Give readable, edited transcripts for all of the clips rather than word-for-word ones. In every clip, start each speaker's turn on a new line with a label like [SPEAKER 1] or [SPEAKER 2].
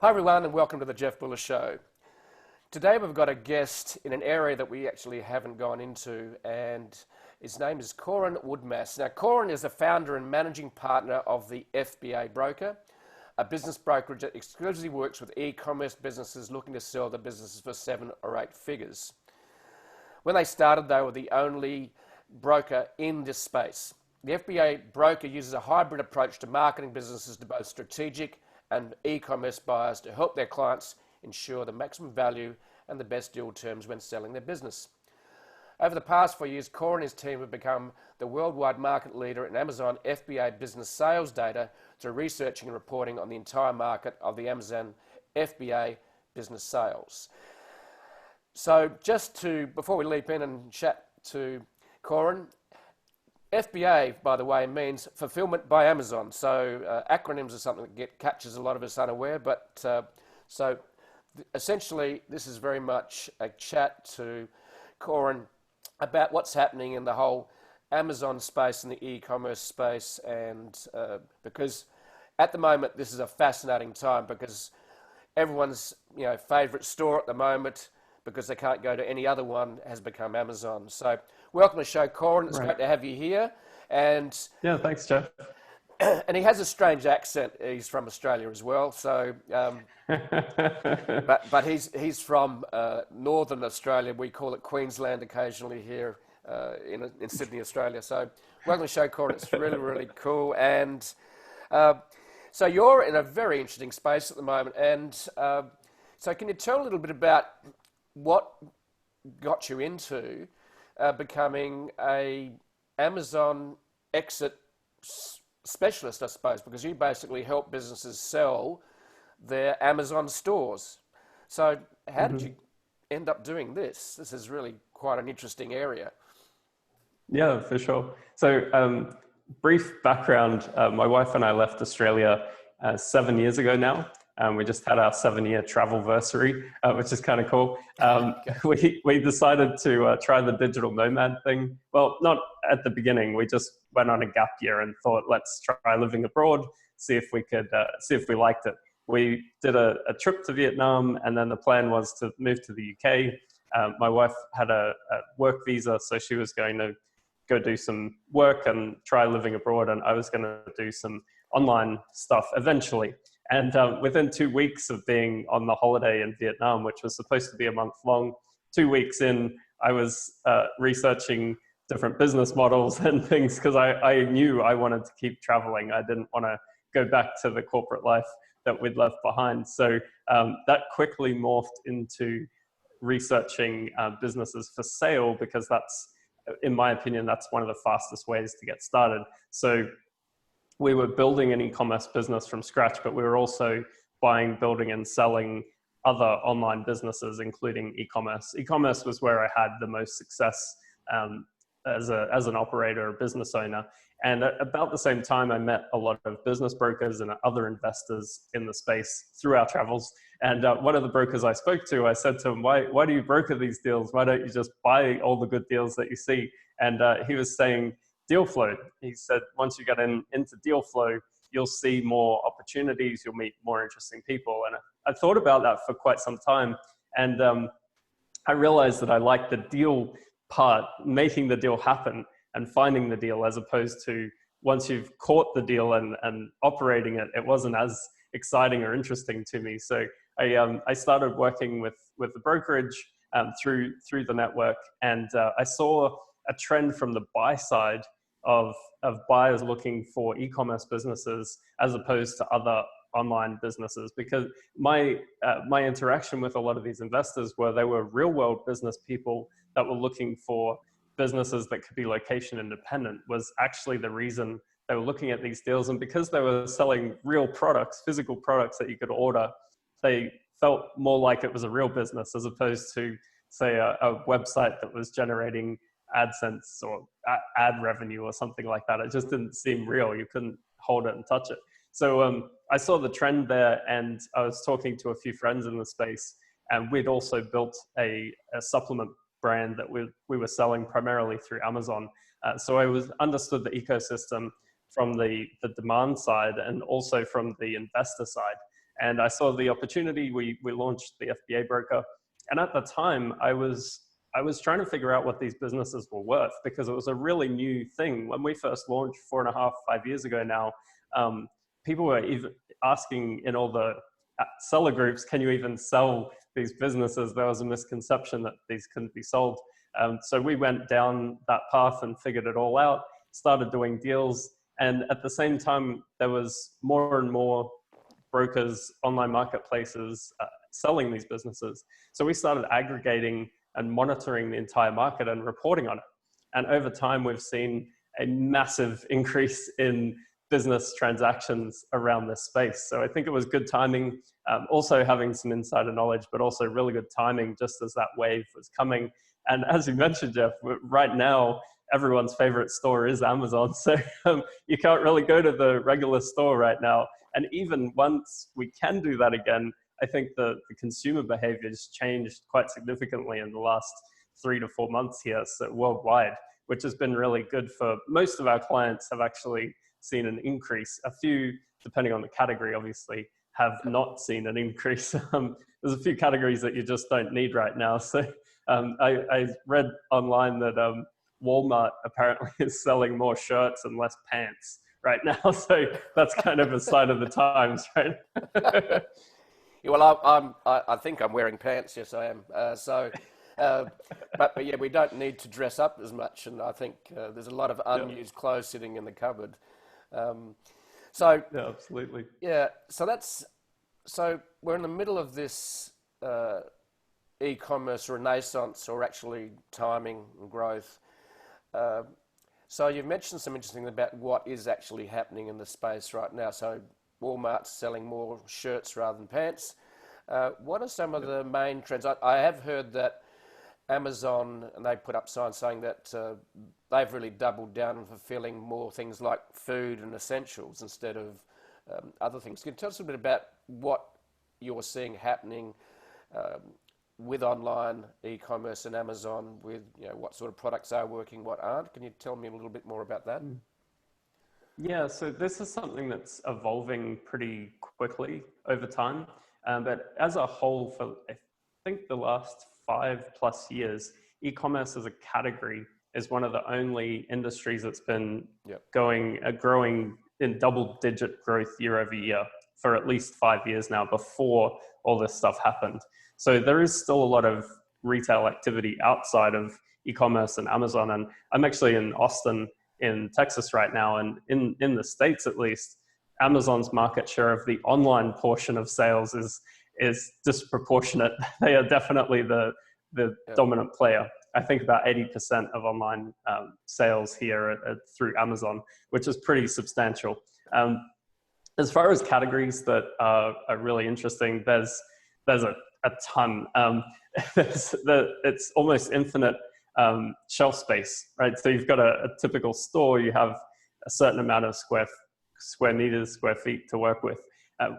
[SPEAKER 1] Hi everyone and welcome to the Jeff Buller Show. Today we've got a guest in an area that we actually haven't gone into, and his name is Corin Woodmass. Now Corin is the founder and managing partner of the FBA Broker, a business brokerage that exclusively works with e-commerce businesses looking to sell their businesses for 7 or 8 figures. When they started, they were the only broker in this space. The FBA Broker uses a hybrid approach to marketing businesses to both strategic and e-commerce buyers to help their clients ensure the maximum value and the best deal terms when selling their business. Over the past 4 years, Corin and his team have become the worldwide market leader in Amazon FBA business sales data through researching and reporting on the entire market of the Amazon FBA business sales. So before we leap in and chat to Corin, FBA, by the way, means Fulfillment by Amazon. So acronyms are something that catches a lot of us unaware, but essentially this is very much a chat to Corin about what's happening in the whole Amazon space and the e-commerce space, and because at the moment this is a fascinating time because everyone's favorite store at the moment, because they can't go to any other one, has become Amazon. So welcome to the show, Corin. It's great to have you here. And
[SPEAKER 2] yeah, thanks, Jeff.
[SPEAKER 1] And he has a strange accent. He's from Australia as well. So, but he's from northern Australia. We call it Queensland occasionally here in Sydney, Australia. So welcome to the show, Corin. It's really, really cool. And so you're in a very interesting space at the moment. And so can you tell a little bit about what got you into becoming a Amazon exit specialist, I suppose, because you basically help businesses sell their Amazon stores. So how did you end up doing this? This is really quite an interesting area.
[SPEAKER 2] Yeah, for sure. So brief background, my wife and I left Australia 7 years ago now. We just had our 7-year travelversary, which is kind of cool. We decided to try the digital nomad thing. Well, not at the beginning. We just went on a gap year and thought, let's try living abroad, see if we could, see if we liked it. We did a trip to Vietnam, and then the plan was to move to the UK. My wife had a work visa, so she was going to go do some work and try living abroad, and I was going to do some online stuff eventually. And within 2 weeks of being on the holiday in Vietnam, which was supposed to be a month long, 2 weeks in, I was researching different business models and things because I knew I wanted to keep traveling. I didn't want to go back to the corporate life that we'd left behind. So that quickly morphed into researching businesses for sale, because that's, in my opinion, that's one of the fastest ways to get started. So we were building an e-commerce business from scratch, but we were also buying, building, and selling other online businesses, including e-commerce. E-commerce was where I had the most success as an operator or business owner. And at about the same time, I met a lot of business brokers and other investors in the space through our travels. And one of the brokers I spoke to, I said to him, why do you broker these deals? Why don't you just buy all the good deals that you see? And he was saying, deal flow. He said, once you get into deal flow, you'll see more opportunities, you'll meet more interesting people. And I thought about that for quite some time. And I realized that I liked the deal part, making the deal happen and finding the deal, as opposed to once you've caught the deal and operating it, it wasn't as exciting or interesting to me. So I started working with the brokerage through the network, and I saw a trend from the buy side of buyers looking for e-commerce businesses as opposed to other online businesses, because my interaction with a lot of these investors they were real world business people that were looking for businesses that could be location independent was actually the reason they were looking at these deals. And because they were selling real products, physical products that you could order, they felt more like it was a real business as opposed to, say, a website that was generating AdSense or ad revenue or something like that. It just didn't seem real. You couldn't hold it and touch it. So I saw the trend there, and I was talking to a few friends in the space, and we'd also built a supplement brand that we were selling primarily through Amazon. So I understood the ecosystem from the demand side and also from the investor side. And I saw the opportunity. We launched the FBA Broker. And at the time, I was trying to figure out what these businesses were worth, because it was a really new thing. When we first launched 4.5, 5 years ago now, people were even asking in all the seller groups, can you even sell these businesses? There was a misconception that these couldn't be sold. So we went down that path and figured it all out, started doing deals. And at the same time, there was more and more brokers, online marketplaces selling these businesses. So we started aggregating and monitoring the entire market and reporting on it. And over time, we've seen a massive increase in business transactions around this space. So I think it was good timing, also having some insider knowledge, but also really good timing just as that wave was coming. And as you mentioned, Jeff, right now, everyone's favorite store is Amazon. So you can't really go to the regular store right now. And even once we can do that again, I think the consumer behavior has changed quite significantly in the last 3 to 4 months here, so worldwide, which has been really good for most of our clients. Have actually seen an increase. A few, depending on the category, obviously, have not seen an increase. There's a few categories that you just don't need right now. So I read online that Walmart apparently is selling more shirts and less pants right now. So that's kind of a sign of the times, right?
[SPEAKER 1] Yeah, well, I think I'm wearing pants. Yes, I am. But yeah, we don't need to dress up as much, and I think there's a lot of unused clothes sitting in the cupboard. Yeah,
[SPEAKER 2] absolutely.
[SPEAKER 1] Yeah, so we're in the middle of this e-commerce renaissance, or actually timing and growth. So you've mentioned some interesting about what is actually happening in the space right now. So Walmart's selling more shirts rather than pants. What are some of the main trends? I have heard that Amazon, and they put up signs saying that they've really doubled down on fulfilling more things like food and essentials instead of other things. Can you tell us a bit about what you're seeing happening with online e-commerce and Amazon, with what sort of products are working, what aren't? Can you tell me a little bit more about that?
[SPEAKER 2] Yeah, so this is something that's evolving pretty quickly over time. But as a whole, for I think the last 5+ years, e-commerce as a category is one of the only industries that's been growing in double-digit growth year over year for at least 5 years now, before all this stuff happened. So there is still a lot of retail activity outside of e-commerce and Amazon. And I'm actually in Austin, in Texas right now, and in the States at least, Amazon's market share of the online portion of sales is disproportionate. They are definitely the dominant player. I think about 80% of online sales here are through Amazon, which is pretty substantial. As far as categories that are really interesting, there's a ton. It's almost infinite shelf space, right? So you've got a typical store, you have a certain amount of square meters, square feet to work with.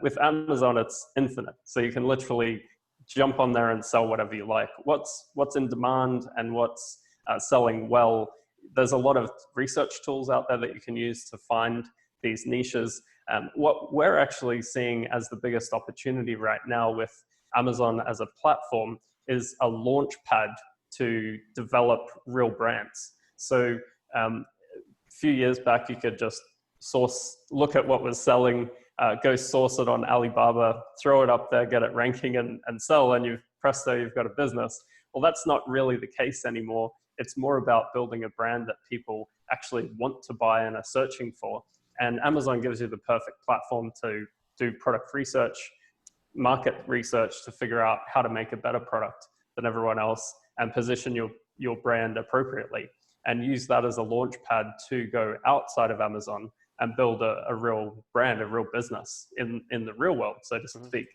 [SPEAKER 2] With Amazon, it's infinite. So you can literally jump on there and sell whatever you like. What's in demand and what's selling well. There's a lot of research tools out there that you can use to find these niches. What we're actually seeing as the biggest opportunity right now with Amazon as a platform is a launch pad to develop real brands. So a few years back, you could just look at what was selling, go source it on Alibaba, throw it up there, get it ranking and sell, and presto, you've got a business. Well, that's not really the case anymore. It's more about building a brand that people actually want to buy and are searching for. And Amazon gives you the perfect platform to do product research, market research, to figure out how to make a better product than everyone else and position your brand appropriately, and use that as a launch pad to go outside of Amazon and build a real brand, a real business in the real world, so to speak.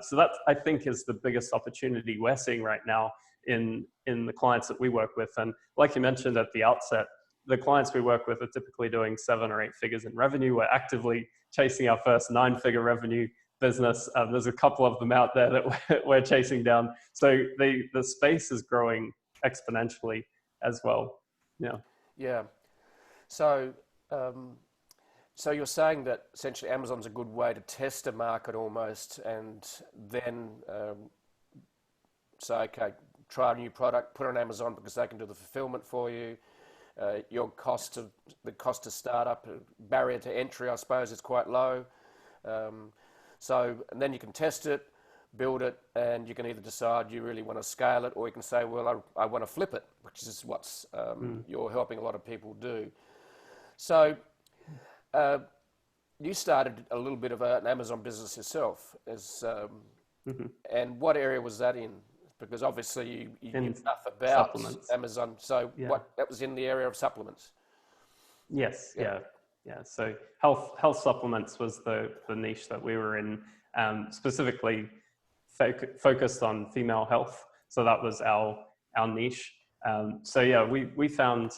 [SPEAKER 2] So that, I think, is the biggest opportunity we're seeing right now in the clients that we work with. And like you mentioned at the outset, the clients we work with are typically doing 7 or 8 figures in revenue. We're actively chasing our first 9-figure revenue business. There's a couple of them out there that we're chasing down. So the space is growing exponentially as well. Yeah.
[SPEAKER 1] Yeah. So So you're saying that essentially Amazon's a good way to test a market almost, and then say, okay, try a new product, put it on Amazon because they can do the fulfillment for you. The cost to start up, barrier to entry, I suppose, is quite low. And then you can test it, build it, and you can either decide you really want to scale it, or you can say, well, I want to flip it, which is what you're helping a lot of people do. So you started a little bit of an Amazon business yourself, and what area was that in? Because obviously you knew enough about
[SPEAKER 2] supplements.
[SPEAKER 1] Amazon. So that was in the area of supplements.
[SPEAKER 2] Yes, yeah. So health supplements was the niche that we were in, specifically focused on female health. So that was our niche. We found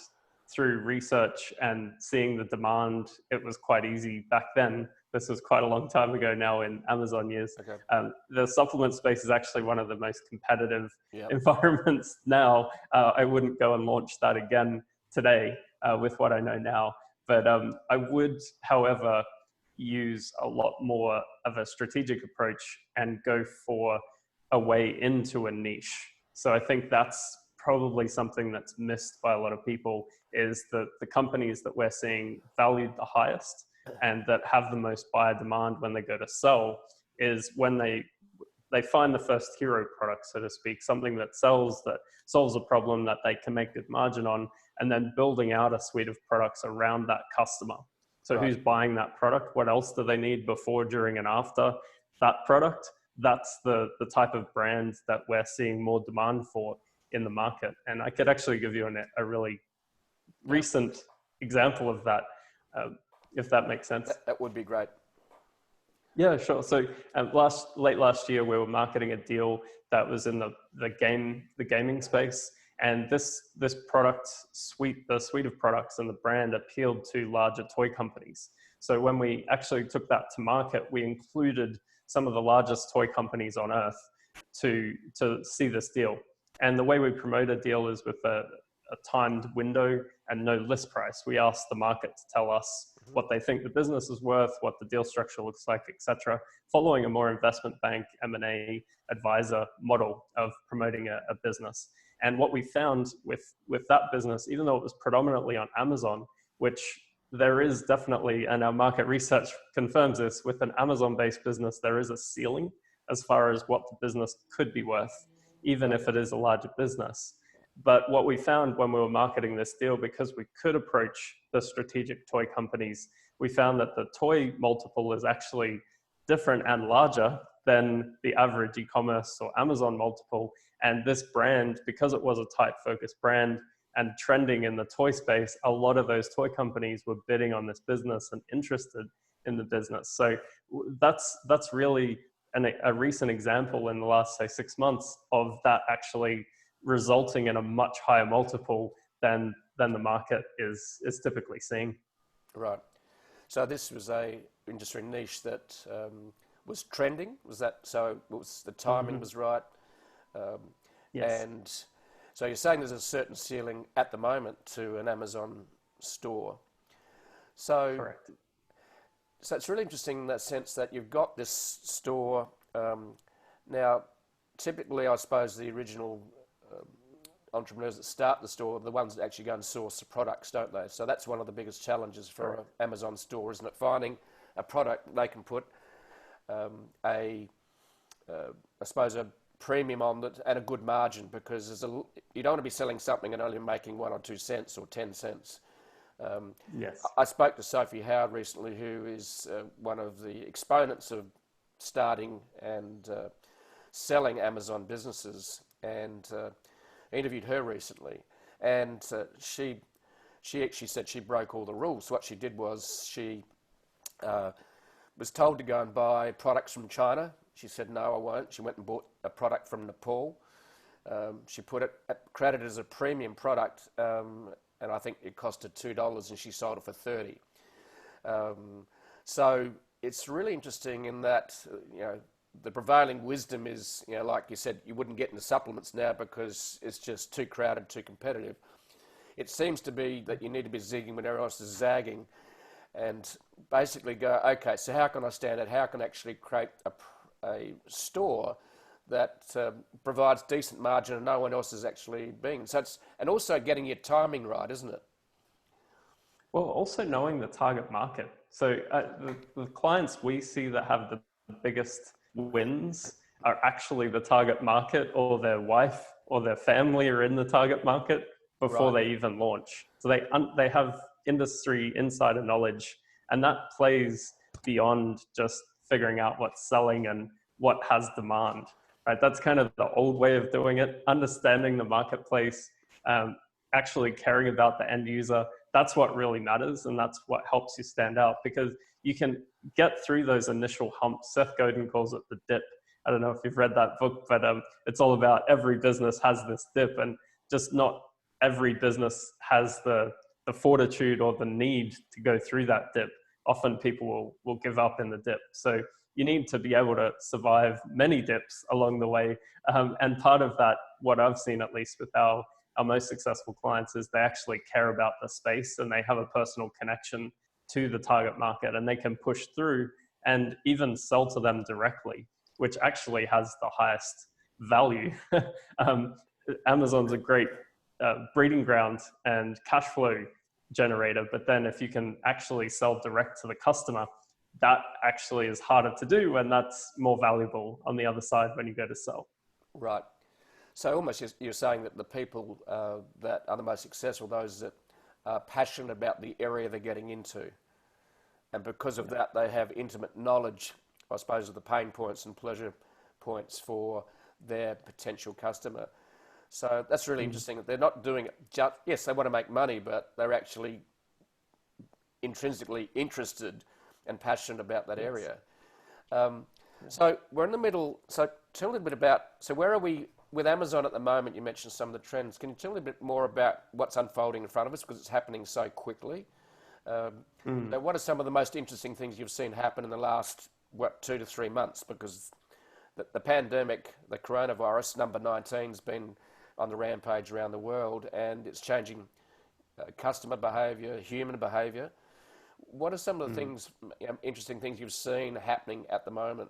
[SPEAKER 2] through research and seeing the demand, it was quite easy back then. This was quite a long time ago now in Amazon years. Okay. The supplement space is actually one of the most competitive environments now. I wouldn't go and launch that again today with what I know now. But I would, however, use a lot more of a strategic approach and go for a way into a niche. So I think that's probably something that's missed by a lot of people, is that the companies that we're seeing valued the highest and that have the most buyer demand when they go to sell is when they find the first hero product, so to speak, something that sells, that solves a problem that they can make good margin on, and then building out a suite of products around that customer. So who's buying that product? What else do they need before, during, and after that product? That's the type of brand that we're seeing more demand for in the market. And I could actually give you a really recent example of that, if that makes sense.
[SPEAKER 1] That would be great.
[SPEAKER 2] Yeah, sure. So late last year, we were marketing a deal that was in the gaming space, and this product suite, the suite of products and the brand, appealed to larger toy companies. So when we actually took that to market, we included some of the largest toy companies on earth to see this deal. And the way we promote a deal is with a timed window and no list price. We ask the market to tell us what they think the business is worth, what the deal structure looks like, etc., following a more investment bank M&A advisor model of promoting a business. And what we found with that business, even though it was predominantly on Amazon, which there is definitely, and our market research confirms this, with an Amazon-based business, there is a ceiling as far as what the business could be worth, even if it is a larger business. But what we found when we were marketing this deal, because we could approach the strategic toy companies, we found that the toy multiple is actually different and larger than the average e-commerce or Amazon multiple. And this brand, because it was a tight focused brand and trending in the toy space, a lot of those toy companies were bidding on this business and interested in the business. So that's really a recent example in the last, say, 6 months of that actually resulting in a much higher multiple than the market is typically seeing. Right.
[SPEAKER 1] So this was a industry niche that was trending. Was that so? Was the timing was right?
[SPEAKER 2] Yes.
[SPEAKER 1] And so you're saying there's a certain ceiling at the moment to an Amazon store. So
[SPEAKER 2] correct.
[SPEAKER 1] So it's really interesting in that sense that you've got this store. Now, typically, I suppose the original entrepreneurs that start the store are the ones that actually go and source the products, don't they? So that's one of the biggest challenges for an Amazon store, isn't it? Finding a product they can put I suppose a premium on it and a good margin, because you don't want to be selling something and only making 1 or 2 cents or 10 cents.
[SPEAKER 2] Yes.
[SPEAKER 1] I spoke to Sophie Howard recently, who is one of the exponents of starting and selling Amazon businesses, and interviewed her recently, and she actually said she broke all the rules. What she did was she was told to go and buy products from China. She said, no, I won't. She went and bought a product from Nepal. She created it as a premium product, and I think it costed $2, and she sold it for $30. So it's really interesting in that, the prevailing wisdom is, like you said, you wouldn't get into supplements now because it's just too crowded, too competitive. It seems to be that you need to be zigging when everyone else is zagging. and basically go, okay, so how can I stand out? How can I actually create a store that provides decent margin and no one else is actually being. So it's, and also getting your timing right, isn't it?
[SPEAKER 2] Well, also knowing the target market. So the clients we see that have the biggest wins are actually the target market, or their wife or their family are in the target market before
[SPEAKER 1] Right.
[SPEAKER 2] they even launch. So they have industry insider knowledge, and that plays beyond just figuring out what's selling and what has demand. Right? That's kind of the old way of doing it. Understanding the marketplace, actually caring about the end user. That's what really matters, and that's what helps you stand out, because you can get through those initial humps. Seth Godin calls it the dip. I don't know if you've read that book, but it's all about every business has this dip, and just not every business has the fortitude or the need to go through that dip. Often people will give up in the dip. So you need to be able to survive many dips along the way. And part of that, what I've seen at least with our most successful clients, is they actually care about the space and they have a personal connection to the target market, and they can push through and even sell to them directly, which actually has the highest value. Amazon's a great breeding ground and cash flow generator, but then if you can actually sell direct to the customer, that actually is harder to do, and that's more valuable on the other side when you go to sell.
[SPEAKER 1] Right. So almost you're saying that the people that are the most successful, those that are passionate about the area they're getting into, and because of that they have intimate knowledge, I suppose, of the pain points and pleasure points for their potential customer. So that's really interesting that they're not doing it just, yes, they want to make money, but they're actually intrinsically interested and passionate about that area. So we're in the middle. So tell a little bit about, so where are we with Amazon at the moment? You mentioned some of the trends. Can you tell a little bit more about what's unfolding in front of us, because it's happening so quickly? Now, what are some of the most interesting things you've seen happen in the last, 2 to 3 months? Because the pandemic, the coronavirus, number 19, has been on the rampage around the world, and it's changing customer behaviour, human behaviour. What are some of the things, interesting things you've seen happening at the moment?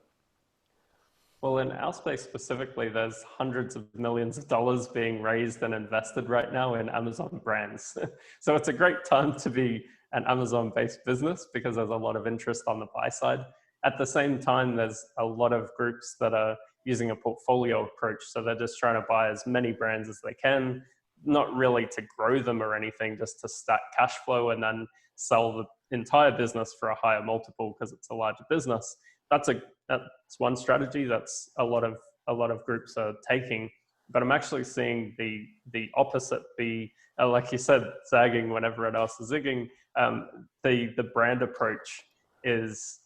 [SPEAKER 2] Well, in our space specifically, there's hundreds of millions of dollars being raised and invested right now in Amazon brands. So it's a great time to be an Amazon-based business, because there's a lot of interest on the buy side. At the same time, there's a lot of groups that are using a portfolio approach. So they're just trying to buy as many brands as they can, not really to grow them or anything, just to stack cash flow and then sell the entire business for a higher multiple because it's a larger business. That's one strategy that's a lot of groups are taking. But I'm actually seeing the opposite be, like you said, zagging when everyone else is zigging. The brand approach is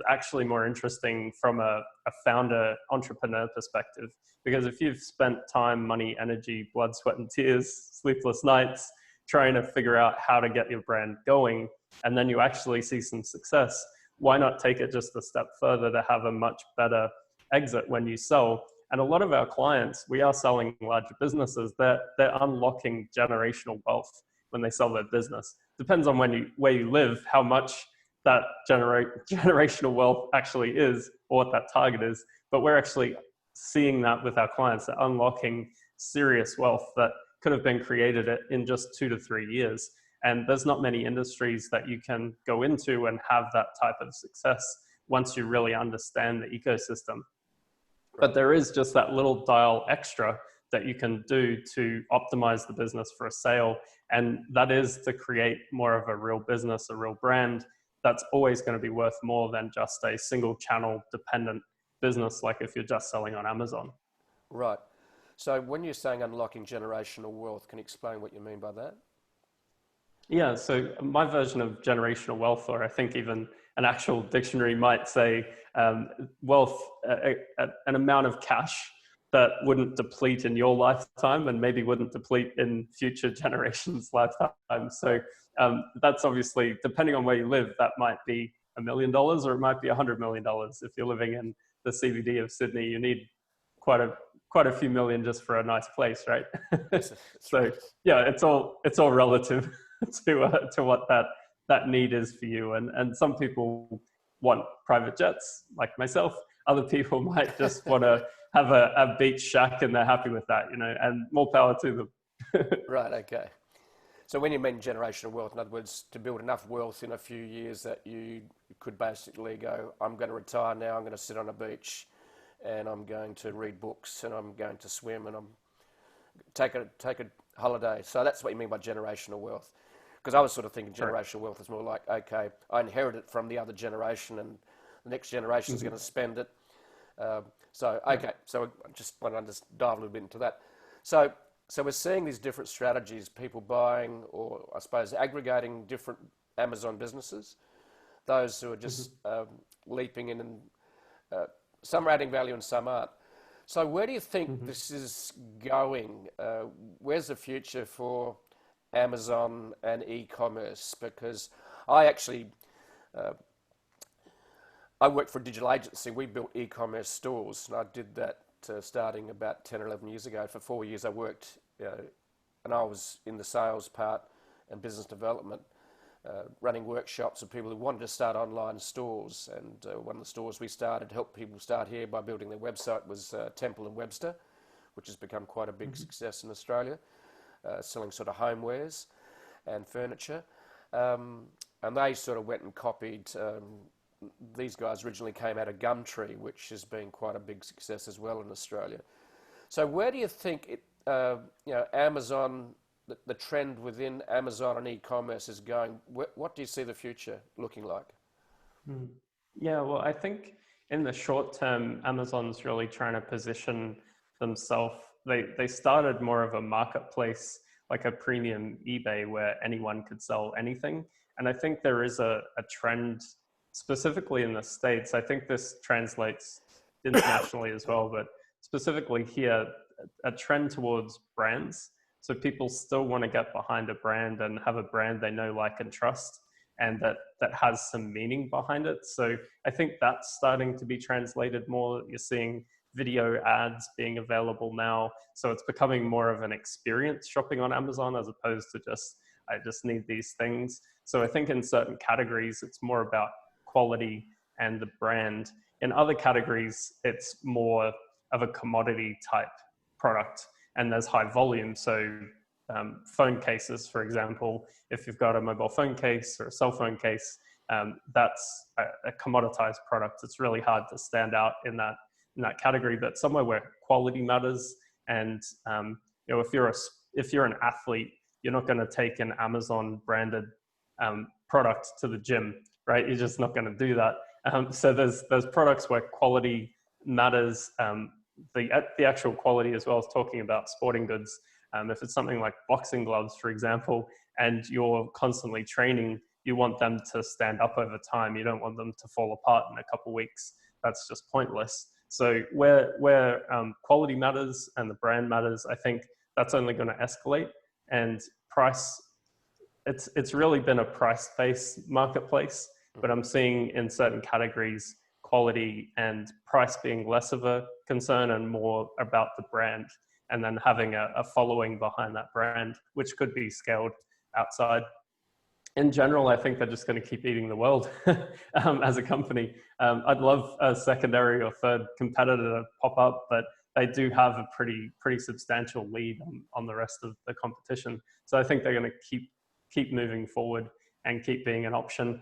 [SPEAKER 2] actually more interesting from a founder entrepreneur perspective, because if you've spent time, money, energy, blood, sweat and tears, sleepless nights trying to figure out how to get your brand going, and then you actually see some success, why not take it just a step further to have a much better exit when you sell? And a lot of our clients, we are selling larger businesses, they're unlocking generational wealth when they sell their business. Depends on where you live, how much that generational wealth actually is, or what that target is. But we're actually seeing that with our clients. They're unlocking serious wealth that could have been created in just 2 to 3 years. And there's not many industries that you can go into and have that type of success once you really understand the ecosystem. But there is just that little dial extra that you can do to optimize the business for a sale. And that is to create more of a real business, a real brand that's always going to be worth more than just a single channel dependent business, like if you're just selling on Amazon.
[SPEAKER 1] Right. So when you're saying unlocking generational wealth, can you explain what you mean by that?
[SPEAKER 2] Yeah, so my version of generational wealth, or I think even an actual dictionary might say wealth, an amount of cash that wouldn't deplete in your lifetime and maybe wouldn't deplete in future generations' lifetime. So that's obviously, depending on where you live, that might be $1 million or it might be $100 million. If you're living in the CBD of Sydney, you need quite a few million just for a nice place, right?
[SPEAKER 1] Yes,
[SPEAKER 2] So yeah, it's all relative to what that that need is for you. And some people want private jets, like myself. Other people might just want to have a beach shack and they're happy with that, and more power to them.
[SPEAKER 1] Right, okay. So when you mean generational wealth, in other words, to build enough wealth in a few years that you could basically go, I'm going to retire now, I'm going to sit on a beach and I'm going to read books and I'm going to swim and I'm take a holiday. So that's what you mean by generational wealth. Because I was sort of thinking generational wealth is more like, okay, I inherited it from the other generation and the next generation is going to spend it. So I just want to just dive a little bit into that. So we're seeing these different strategies, people buying or I suppose aggregating different Amazon businesses, those who are just leaping in and some are adding value and some aren't. So where do you think this is going? Where's the future for Amazon and e-commerce? Because I actually, I worked for a digital agency. We built e-commerce stores and I did that starting about 10 or 11 years ago. For 4 years I worked, and I was in the sales part and business development, running workshops with people who wanted to start online stores. And one of the stores we started, helped people start here by building their website, was Temple and Webster, which has become quite a big success in Australia, selling sort of homewares and furniture. And they sort of went and copied. These guys originally came out of Gumtree, which has been quite a big success as well in Australia. So where do you think Amazon, the trend within Amazon and e-commerce is going? What do you see the future looking like?
[SPEAKER 2] Yeah, well, I think in the short term, Amazon's really trying to position themselves. They started more of a marketplace, like a premium eBay where anyone could sell anything. And I think there is a trend specifically in the States. I think this translates internationally as well, but specifically here, a trend towards brands. So people still want to get behind a brand and have a brand they know, like, and trust, and that has some meaning behind it. So I think that's starting to be translated more. You're seeing video ads being available now. So it's becoming more of an experience shopping on Amazon as opposed to I just need these things. So I think in certain categories, it's more about quality and the brand. In other categories, it's more of a commodity type product and there's high volume. So phone cases, for example, if you've got a mobile phone case or a cell phone case, that's a commoditized product. It's really hard to stand out in that category, but somewhere where quality matters. And if you're an athlete, you're not going to take an Amazon branded product to the gym, right? You're just not going to do that. So there's products where quality matters. The actual quality as well as talking about sporting goods. If it's something like boxing gloves, for example, and you're constantly training, you want them to stand up over time. You don't want them to fall apart in a couple of weeks. That's just pointless. So where quality matters and the brand matters, I think that's only going to escalate. And price, it's really been a price-based marketplace, but I'm seeing in certain categories quality and price being less of a concern and more about the brand, and then having a following behind that brand, which could be scaled outside. In general, I think they're just going to keep eating the world as a company. I'd love a secondary or third competitor to pop up, but they do have a pretty substantial lead on the rest of the competition. So I think they're going to keep moving forward and keep being an option.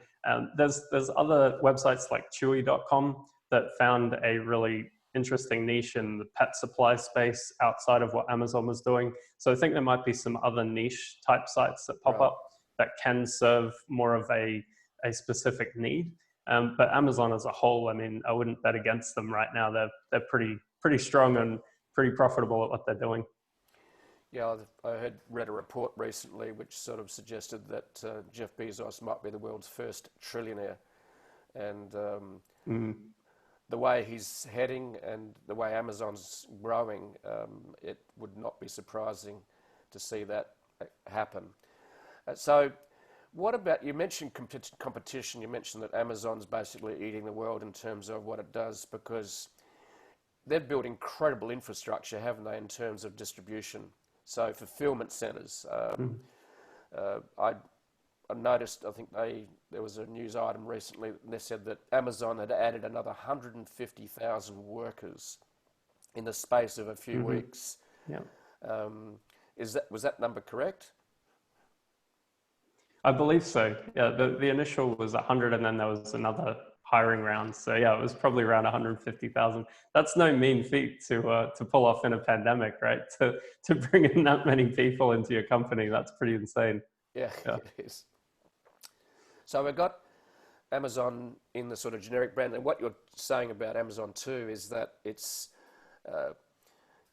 [SPEAKER 2] There's other websites like Chewy.com that found a really interesting niche in the pet supply space outside of what Amazon was doing. So I think there might be some other niche type sites that pop up that can serve more of a specific need. But Amazon as a whole, I mean, I wouldn't bet against them right now. They're pretty strong and pretty profitable at what they're doing.
[SPEAKER 1] Yeah, I read a report recently which sort of suggested that Jeff Bezos might be the world's first trillionaire. And the way he's heading and the way Amazon's growing, it would not be surprising to see that happen. So what about, you mentioned competition, you mentioned that Amazon's basically eating the world in terms of what it does, because they've built incredible infrastructure, haven't they, in terms of distribution? So fulfillment centers. I noticed, I think there was a news item recently, and they said that Amazon had added another 150,000 workers in the space of a few weeks.
[SPEAKER 2] Yeah.
[SPEAKER 1] Was that number correct?
[SPEAKER 2] I believe so. Yeah, the initial was 100, and then there was another hiring round. So yeah, it was probably around 150,000. That's no mean feat to pull off in a pandemic, right? To bring in that many people into your company, that's pretty insane.
[SPEAKER 1] Yeah,
[SPEAKER 2] Yeah.
[SPEAKER 1] it is. So we've got Amazon in the sort of generic brand, and what you're saying about Amazon too is that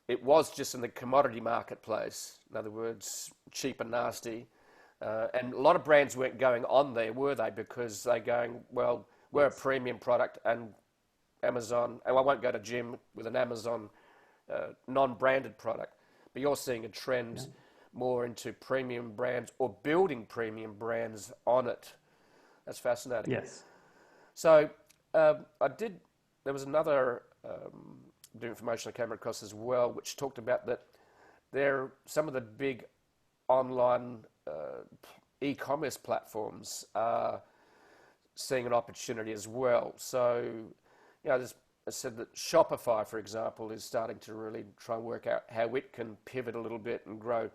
[SPEAKER 1] it was just in the commodity marketplace. In other words, cheap and nasty. And a lot of brands weren't going on there, were they? Because they're going, well, we're a premium product, and Amazon, and I won't go to gym with an Amazon non-branded product. But you're seeing a trend more into premium brands or building premium brands on it. That's fascinating.
[SPEAKER 2] Yes.
[SPEAKER 1] So there was another bit of information I came across as well, which talked about that some of the big online e-commerce platforms are seeing an opportunity as well. So, I said that Shopify, for example, is starting to really try and work out how it can pivot a little bit and grow.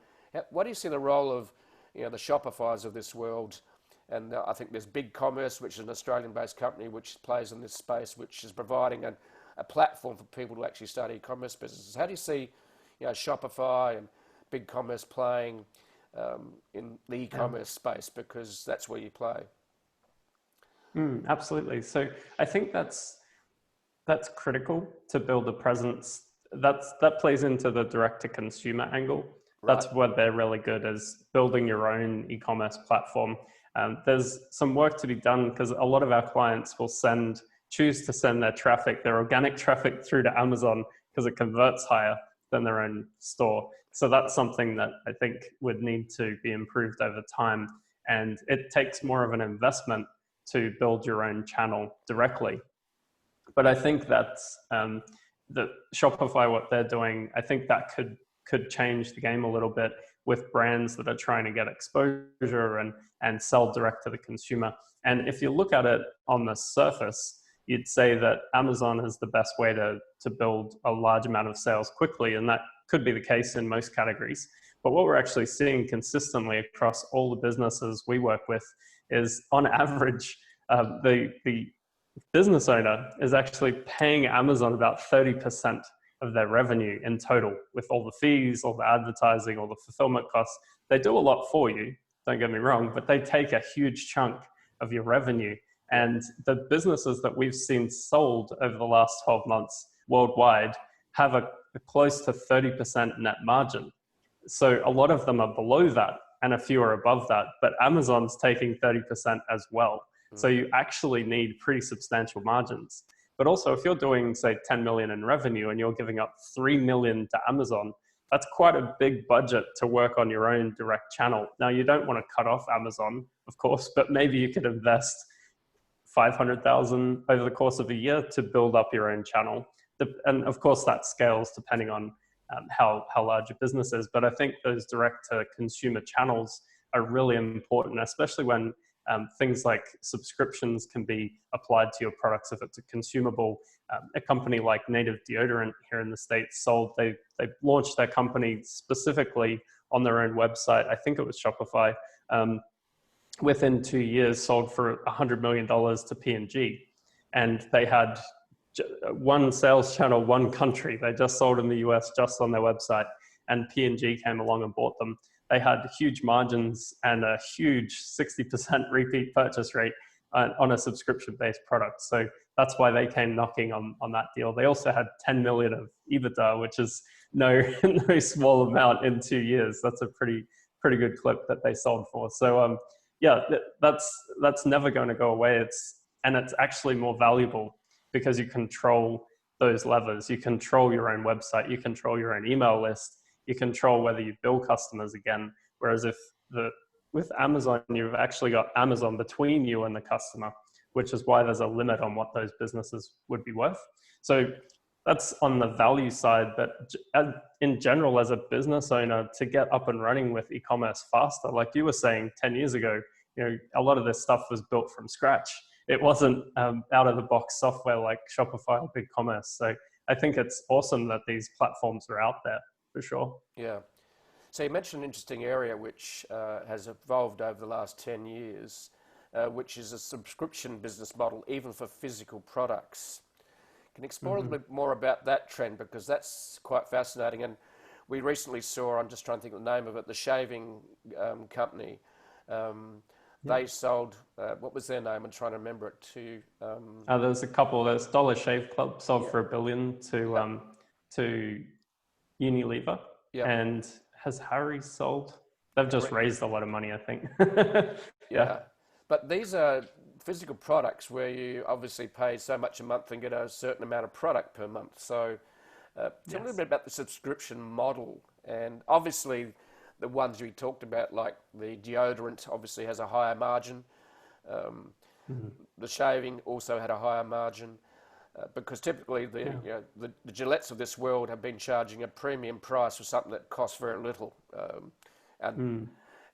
[SPEAKER 1] What do you see the role of, the Shopifys of this world? And I think there's BigCommerce, which is an Australian-based company which plays in this space, which is providing a platform for people to actually start e-commerce businesses. How do you see, Shopify and BigCommerce playing in the e-commerce space, because that's where you play?
[SPEAKER 2] Absolutely. So I think that's critical to build a presence. That plays into the direct-to-consumer angle.
[SPEAKER 1] Right.
[SPEAKER 2] That's what they're really good, is building your own e-commerce platform. There's some work to be done because a lot of our clients will choose to send their traffic, their organic traffic, through to Amazon because it converts higher than their own store. So that's something that I think would need to be improved over time. And it takes more of an investment to build your own channel directly. But I think that's the Shopify, what they're doing, I think that could change the game a little bit with brands that are trying to get exposure and sell direct to the consumer. And if you look at it on the surface, you'd say that Amazon is the best way to build a large amount of sales quickly. And that could be the case in most categories. But what we're actually seeing consistently across all the businesses we work with is, on average, the business owner is actually paying Amazon about 30% of their revenue in total, with all the fees, all the advertising, all the fulfillment costs. They do a lot for you, don't get me wrong, but they take a huge chunk of your revenue. And the businesses that we've seen sold over the last 12 months worldwide have a close to 30% net margin. So a lot of them are below that and a few are above that, but Amazon's taking 30% as well. So you actually need pretty substantial margins. But also, if you're doing, say, 10 million in revenue and you're giving up 3 million to Amazon, that's quite a big budget to work on your own direct channel. Now, you don't want to cut off Amazon, of course, but maybe you could invest 500,000 over the course of a year to build up your own channel. And of course, that scales depending on how large your business is. But I think those direct-to-consumer channels are really important, especially when things like subscriptions can be applied to your products if it's a consumable. A company like Native Deodorant here in the States they launched their company specifically on their own website. I think it was Shopify. Within 2 years, sold for $100 million to P&G. And they had one sales channel, one country. They just sold in the US just on their website. And P&G came along and bought them. They had huge margins and a huge 60% repeat purchase rate on a subscription-based product. So that's why they came knocking on that deal. They also had 10 million of EBITDA, which is no small amount in 2 years. That's a pretty good clip that they sold for. So that's never going to go away. It's actually more valuable because you control those levers. You control your own website. You control your own email list. You control whether you bill customers again. Whereas with Amazon, you've actually got Amazon between you and the customer, which is why there's a limit on what those businesses would be worth. So that's on the value side. But in general, as a business owner, to get up and running with e-commerce faster, like you were saying, 10 years ago, a lot of this stuff was built from scratch. It wasn't out of the box software like Shopify or BigCommerce. So I think it's awesome that these platforms are out there for sure.
[SPEAKER 1] Yeah. So you mentioned an interesting area which has evolved over the last 10 years, which is a subscription business model, even for physical products. Can you explore a little bit more about that trend? Because that's quite fascinating. And we recently saw, I'm just trying to think of the name of it, the shaving company. They sold, what was their name? I'm trying to remember it to...
[SPEAKER 2] There's a couple. There's Dollar Shave Club sold for $1 billion to Unilever. And has Harry's sold? They've just raised a lot of money, I think.
[SPEAKER 1] Yeah. But these are physical products where you obviously pay so much a month and get a certain amount of product per month. So tell me a little bit about the subscription model. And obviously the ones we talked about, like the deodorant, obviously has a higher margin. The shaving also had a higher margin. Because typically the Gillettes of this world have been charging a premium price for something that costs very little.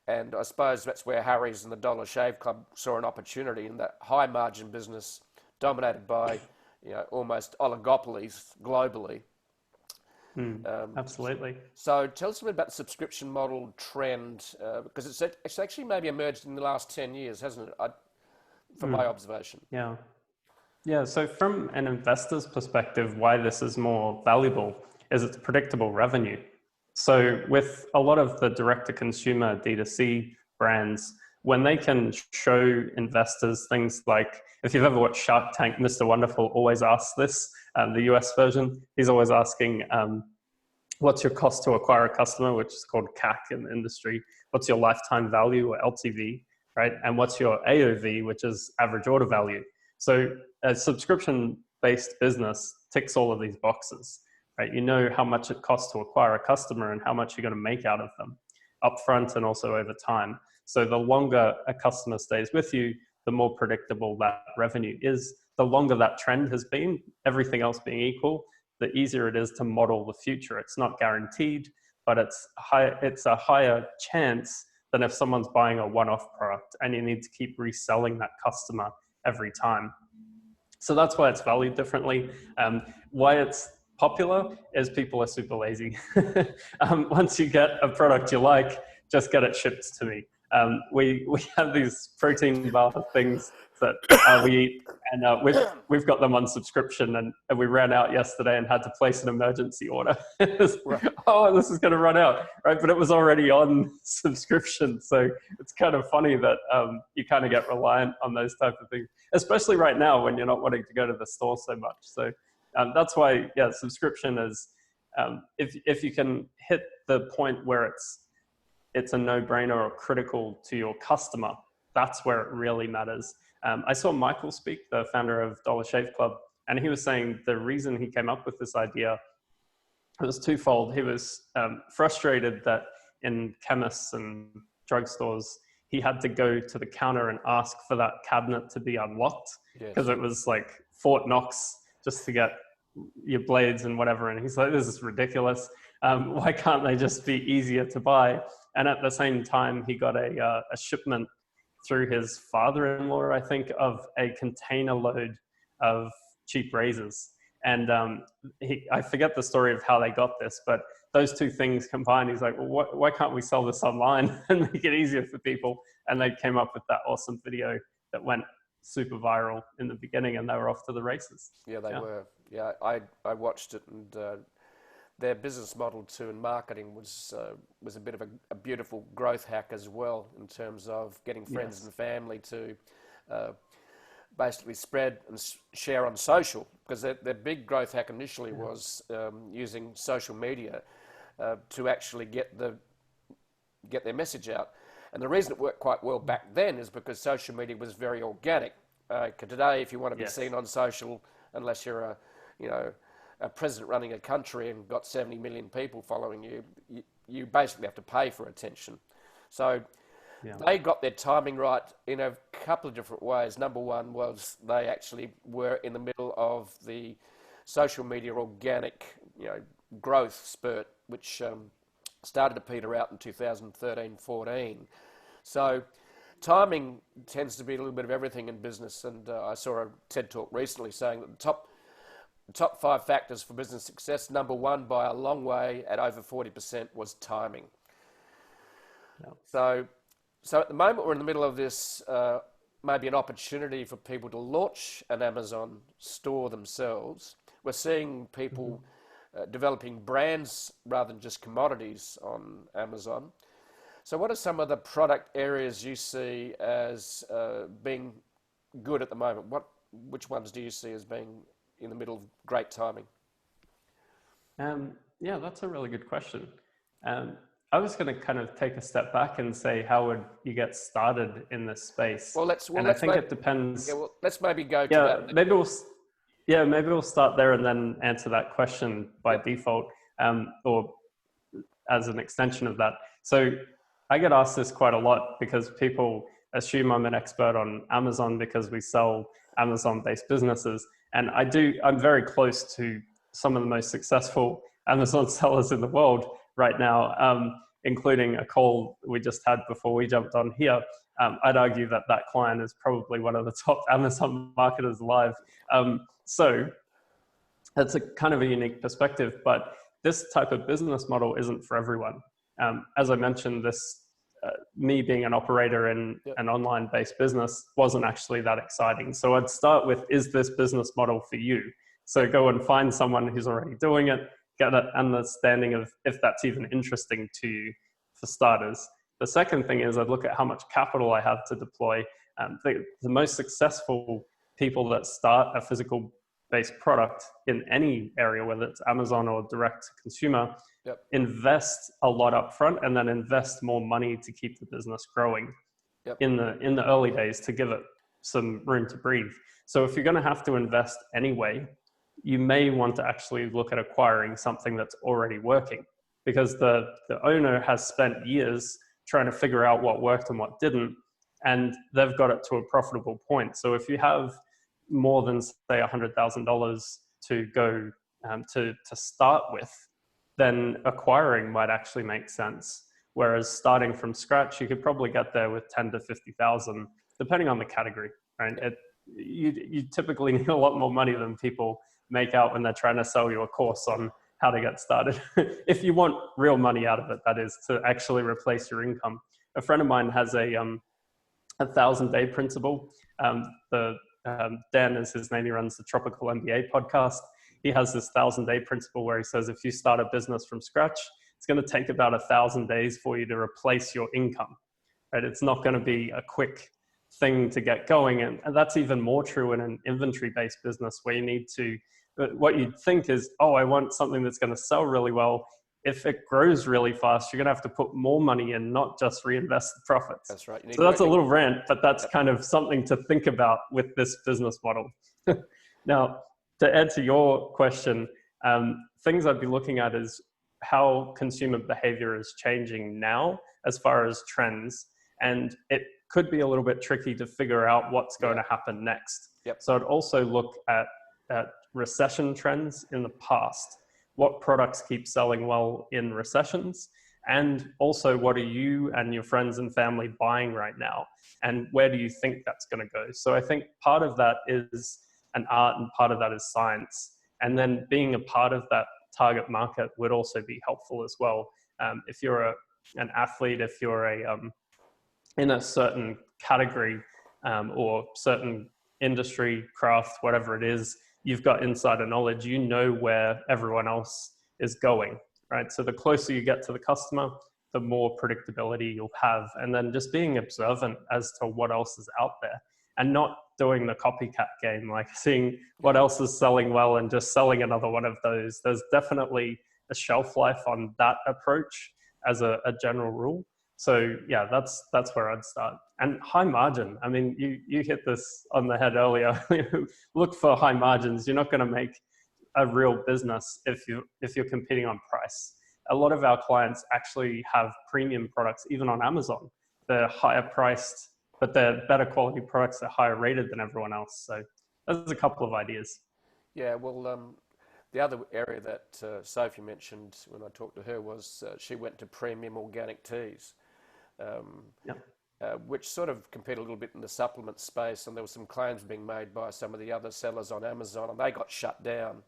[SPEAKER 1] And I suppose that's where Harry's and the Dollar Shave Club saw an opportunity in that high margin business dominated by almost oligopolies globally.
[SPEAKER 2] Absolutely.
[SPEAKER 1] So tell us a bit about the subscription model trend, because it's actually maybe emerged in the last 10 years, hasn't it? From my observation.
[SPEAKER 2] Yeah, so from an investor's perspective, why this is more valuable is it's predictable revenue. So with a lot of the direct-to-consumer D2C brands, when they can show investors things like, if you've ever watched Shark Tank, Mr. Wonderful always asks this, the US version, he's always asking, what's your cost to acquire a customer, which is called CAC in the industry? What's your lifetime value or LTV, right? And what's your AOV, which is average order value? So a subscription-based business ticks all of these boxes, right? You know how much it costs to acquire a customer and how much you're going to make out of them upfront and also over time. So the longer a customer stays with you, the more predictable that revenue is. The longer that trend has been, everything else being equal, the easier it is to model the future. It's not guaranteed, but it's a higher chance than if someone's buying a one-off product and you need to keep reselling that customer every time. So that's why it's valued differently. Why it's popular is people are super lazy. Once you get a product you like, just get it shipped to me. We have these protein bar things that we eat, and we've got them on subscription, and we ran out yesterday and had to place an emergency order. Oh, this is going to run out, right? But it was already on subscription, so it's kind of funny that you kind of get reliant on those type of things, especially right now when you're not wanting to go to the store so much. So that's why, subscription is if you can hit the point where it's a no-brainer or critical to your customer, that's where it really matters. I saw Michael speak, the founder of Dollar Shave Club, and he was saying the reason he came up with this idea, it was twofold. He was frustrated that in chemists and drugstores, he had to go to the counter and ask for that cabinet to be unlocked because it was like Fort Knox just to get your blades and whatever. And he's like, this is ridiculous. Why can't they just be easier to buy? And at the same time, he got a shipment through his father-in-law, I think, of a container load of cheap razors. And I forget the story of how they got this, but those two things combined, he's like, well, why can't we sell this online and make it easier for people? And they came up with that awesome video that went super viral in the beginning, and they were off to the races.
[SPEAKER 1] Yeah, they were. Yeah, I watched it, and their business model too and marketing was a bit of a beautiful growth hack as well, in terms of getting friends and family to basically spread and share on social, because their big growth hack initially was using social media to actually get their message out. And the reason it worked quite well back then is because social media was very organic. Today, if you want to be seen on social, unless you're a president running a country and got 70 million people following you, you basically have to pay for attention. So they got their timing right in a couple of different ways. Number one was they actually were in the middle of the social media organic growth spurt, which started to peter out in 2013-14. So timing tends to be a little bit of everything in business, and I saw a TED talk recently saying that the top 5 factors for business success, number one by a long way at over 40% was timing.
[SPEAKER 2] Yeah.
[SPEAKER 1] So at the moment we're in the middle of this maybe an opportunity for people to launch an Amazon store themselves. We're seeing people developing brands rather than just commodities on Amazon. So what are some of the product areas you see as being good at the moment? Which ones do you see as being in the middle of great timing?
[SPEAKER 2] Yeah, that's a really good question. I was going to kind of take a step back and say, how would you get started in this space? I think it depends.
[SPEAKER 1] Yeah, well, let's maybe go to
[SPEAKER 2] Yeah,
[SPEAKER 1] that.
[SPEAKER 2] maybe we'll start there and then answer that question by default, or as an extension of that. So I get asked this quite a lot because people assume I'm an expert on Amazon because we sell Amazon-based businesses. And I'm very close to some of the most successful Amazon sellers in the world right now, including a call we just had before we jumped on here. I'd argue that client is probably one of the top Amazon marketers alive. So that's a kind of a unique perspective, but this type of business model isn't for everyone. As I mentioned, me being an operator in an online-based business wasn't actually that exciting. So I'd start with, is this business model for you? So go and find someone who's already doing it, get an understanding of if that's even interesting to you, for starters. The second thing is I'd look at how much capital I have to deploy. The most successful people that start a physical based product in any area, whether it's Amazon or direct to consumer, invest a lot up front and then invest more money to keep the business growing in the early days to give it some room to breathe. So if you're going to have to invest anyway, you may want to actually look at acquiring something that's already working, because the owner has spent years trying to figure out what worked and what didn't, and they've got it to a profitable point. So if you have more than, say, $100,000 to go to start with, then acquiring might actually make sense. Whereas starting from scratch, you could probably get there with 10 to 50,000, depending on the category, right? You typically need a lot more money than people make out when they're trying to sell you a course on how to get started. If you want real money out of it, that is, to actually replace your income. A friend of mine has a 1,000-day principle. Dan is his name. He runs the Tropical MBA podcast. He has this 1,000-day principle where he says, if you start a business from scratch, it's going to take about 1,000 days for you to replace your income, right? It's not going to be a quick thing to get going. And that's even more true in an inventory-based business where you need to, what you'd think is, oh, I want something that's going to sell really well. If it grows really fast, you're going to have to put more money in, not just reinvest the profits.
[SPEAKER 1] That's right.
[SPEAKER 2] So that's a little rant, but that's kind of something to think about with this business model. Now, to answer your question, things I'd be looking at is how consumer behavior is changing now as far as trends. And it could be a little bit tricky to figure out what's going to happen next. So I'd also look at recession trends in the past. What products keep selling well in recessions? And also, what are you and your friends and family buying right now? And where do you think that's going to go? So I think part of that is an art and part of that is science. And then being a part of that target market would also be helpful as well. If you're an athlete, if you're in a certain category or certain industry, craft, whatever it is, you've got insider knowledge, you know where everyone else is going, right? So the closer you get to the customer, the more predictability you'll have. And then just being observant as to what else is out there and not doing the copycat game, like seeing what else is selling well and just selling another one of those. There's definitely a shelf life on that approach as a general rule. So yeah, that's where I'd start. And high margin. I mean, you hit this on the head earlier. Look for high margins. You're not going to make a real business if you're competing on price. A lot of our clients actually have premium products, even on Amazon. They're higher priced, but they're better quality products. They're higher rated than everyone else. So there's a couple of ideas.
[SPEAKER 1] Yeah, well, the other area that Sophie mentioned when I talked to her was she went to premium organic teas. which sort of competed a little bit in the supplement space, and there were some claims being made by some of the other sellers on Amazon, and they got shut down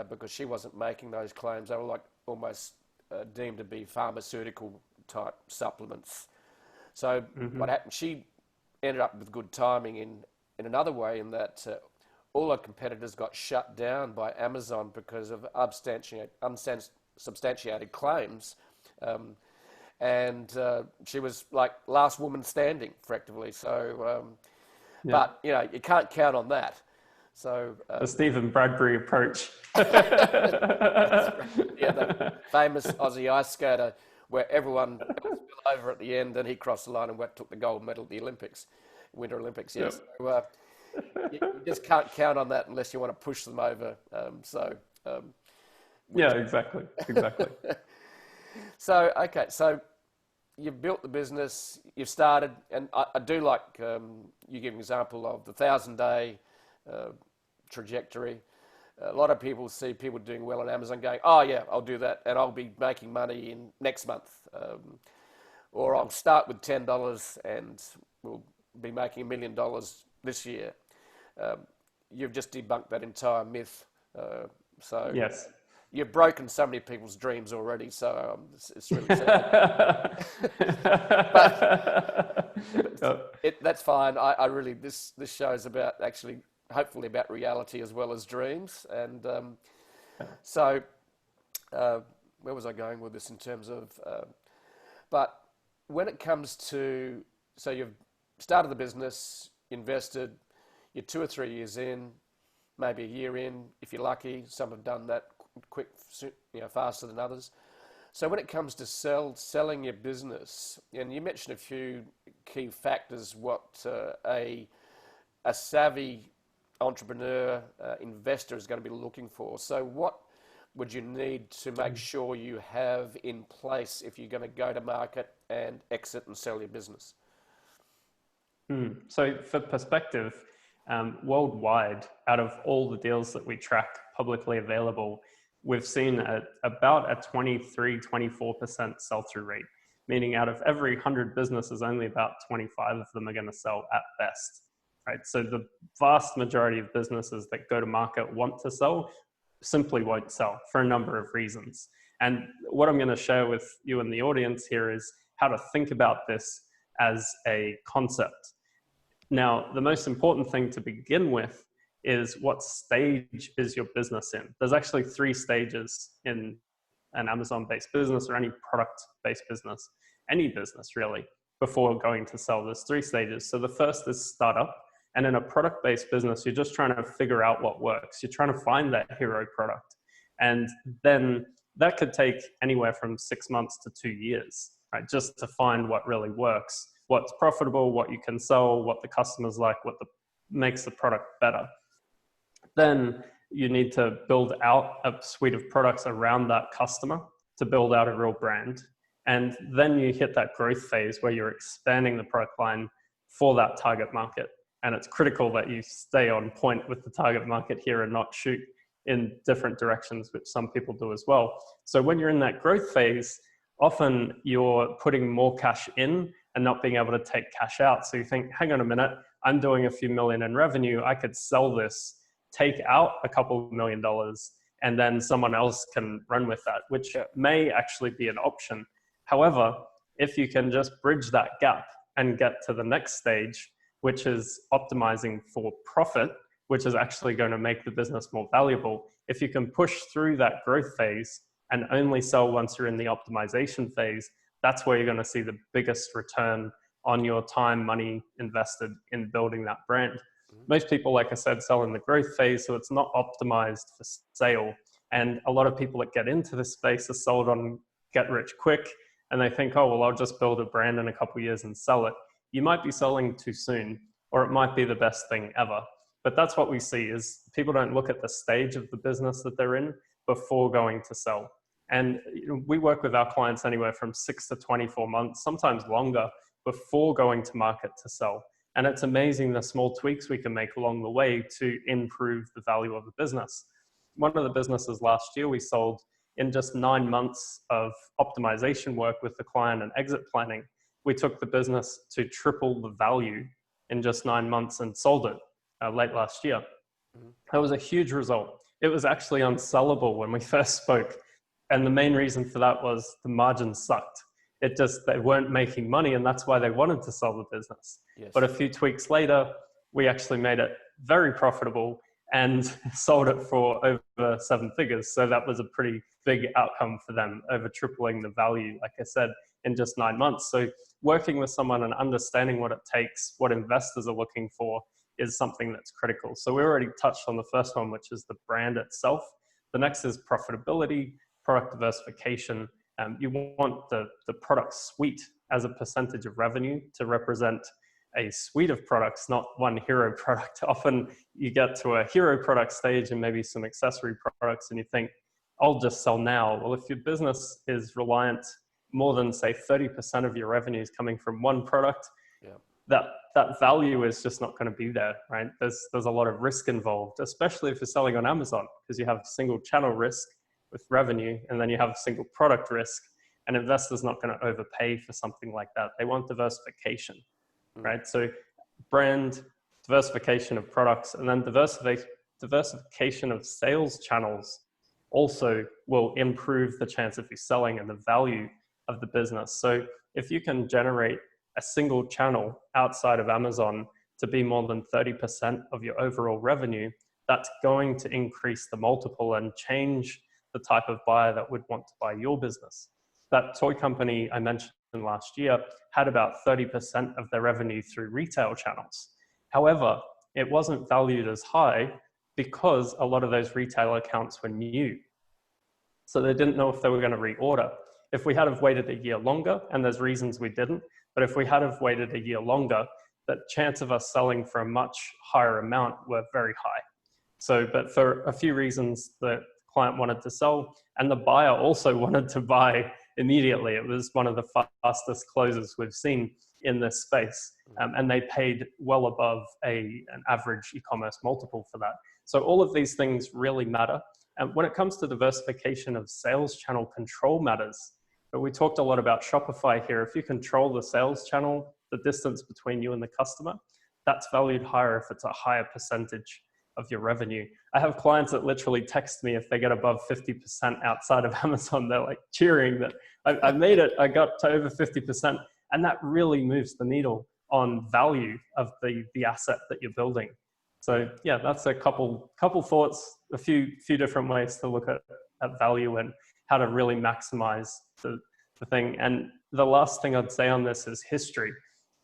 [SPEAKER 1] because she wasn't making those claims. They were like almost deemed to be pharmaceutical type supplements. So what happened? She ended up with good timing in another way, in that all her competitors got shut down by Amazon because of unsubstantiated claims. And she was like last woman standing, effectively. So, but you know, you can't count on that. So
[SPEAKER 2] the Stephen Bradbury approach.
[SPEAKER 1] Yeah, the famous Aussie ice skater, where everyone fell over at the end, and he crossed the line and took the gold medal at the Olympics, Winter Olympics. Yes, so, you just can't count on that unless you want to push them over.
[SPEAKER 2] Yeah, exactly.
[SPEAKER 1] So okay, so you've built the business, you've started, and I do like you give an example of the 1,000-day trajectory. A lot of people see people doing well on Amazon going, oh yeah, I'll do that, and I'll be making money in next month, or I'll start with $10 and we'll be making $1 million this year. You've just debunked that entire myth. So
[SPEAKER 2] yes.
[SPEAKER 1] You've broken so many people's dreams already, so it's really sad. But that's fine. I really, this show is about actually, hopefully about reality as well as dreams. And so where was I going with this in terms of, but when it comes to, so you've started the business, invested, you're 2 or 3 years in, maybe a year in, if you're lucky. Some have done that quick, faster than others. So when it comes to selling your business, and you mentioned a few key factors, what a savvy entrepreneur, investor is going to be looking for. So what would you need to make sure you have in place if you're going to go to market and exit and sell your business?
[SPEAKER 2] So for perspective, worldwide, out of all the deals that we track publicly available, we've seen about a 23-24% sell-through rate, meaning out of every 100 businesses, only about 25 of them are going to sell at best, right? So the vast majority of businesses that go to market want to sell simply won't sell for a number of reasons. And what I'm going to share with you and the audience here is how to think about this as a concept. Now, the most important thing to begin with is what stage is your business in? There's actually 3 stages in an Amazon-based business or any product-based business, any business really, before going to sell. There's 3 stages. So the first is startup. And in a product-based business, you're just trying to figure out what works. You're trying to find that hero product. And then that could take anywhere from 6 months to 2 years, right? Just to find what really works, what's profitable, what you can sell, what the customers like, makes the product better. Then you need to build out a suite of products around that customer to build out a real brand. And then you hit that growth phase where you're expanding the product line for that target market. And it's critical that you stay on point with the target market here and not shoot in different directions, which some people do as well. So when you're in that growth phase, often you're putting more cash in and not being able to take cash out. So you think, hang on a minute, I'm doing a few million in revenue. I could sell this, take out a couple $1 million, and then someone else can run with that, which may actually be an option. However, if you can just bridge that gap and get to the next stage, which is optimizing for profit, which is actually going to make the business more valuable, if you can push through that growth phase and only sell once you're in the optimization phase, that's where you're going to see the biggest return on your time, money invested in building that brand. Most people, like I said, sell in the growth phase, so it's not optimized for sale. And a lot of people that get into this space are sold on get rich quick, and they think, oh, well, I'll just build a brand in a couple of years and sell it. You might be selling too soon, or it might be the best thing ever. But that's what we see is people don't look at the stage of the business that they're in before going to sell. And we work with our clients anywhere from 6 to 24 months, sometimes longer, before going to market to sell. And it's amazing the small tweaks we can make along the way to improve the value of the business. One of the businesses last year we sold in just 9 months of optimization work with the client and exit planning. we took the business to triple the value in just 9 months and sold it late last year. That was a huge result. It was actually unsellable when we first spoke. And the main reason for that was the margins sucked. They weren't making money, and that's why they wanted to sell the business.
[SPEAKER 1] Yes.
[SPEAKER 2] But a few tweaks later, we actually made it very profitable and sold it for over 7 figures. So that was a pretty big outcome for them, over tripling the value, like I said, in just 9 months. So working with someone and understanding what it takes, what investors are looking for, is something that's critical. So we already touched on the first one, which is the brand itself. The next is profitability, product diversification. You want the product suite as a percentage of revenue to represent a suite of products, not one hero product. Often you get to a hero product stage and maybe some accessory products and you think, I'll just sell now. Well, if your business is reliant more than say 30% of your revenue is coming from one product, that value is just not going to be there, right? There's a lot of risk involved, especially if you're selling on Amazon, because you have single channel risk with revenue, and then you have single product risk, and investors not going to overpay for something like that. They want diversification, right? So brand, diversification of products, and then diversification of sales channels also will improve the chance of you selling and the value of the business. So if you can generate a single channel outside of Amazon to be more than 30% of your overall revenue, that's going to increase the multiple and change the type of buyer that would want to buy your business. That toy company I mentioned last year had about 30% of their revenue through retail channels. However, it wasn't valued as high because a lot of those retail accounts were new. So they didn't know if they were going to reorder. If we had have waited a year longer, and there's reasons we didn't, but if we had have waited a year longer, the chance of us selling for a much higher amount were very high. So, but for a few reasons, the client wanted to sell, and the buyer also wanted to buy immediately. It was one of the fastest closes we've seen in this space, and they paid well above an average e-commerce multiple for that. So all of these things really matter. And when it comes to diversification of sales channel, control matters. But we talked a lot about Shopify here. If you control the sales channel, the distance between you and the customer, that's valued higher if it's a higher percentage of your revenue. I have clients that literally text me if they get above 50% outside of Amazon. They're like cheering that I made it, I got to over 50%. And that really moves the needle on value of the asset that you're building. So yeah, that's a couple thoughts, a few different ways to look at value and how to really maximize the thing. And the last thing I'd say on this is history.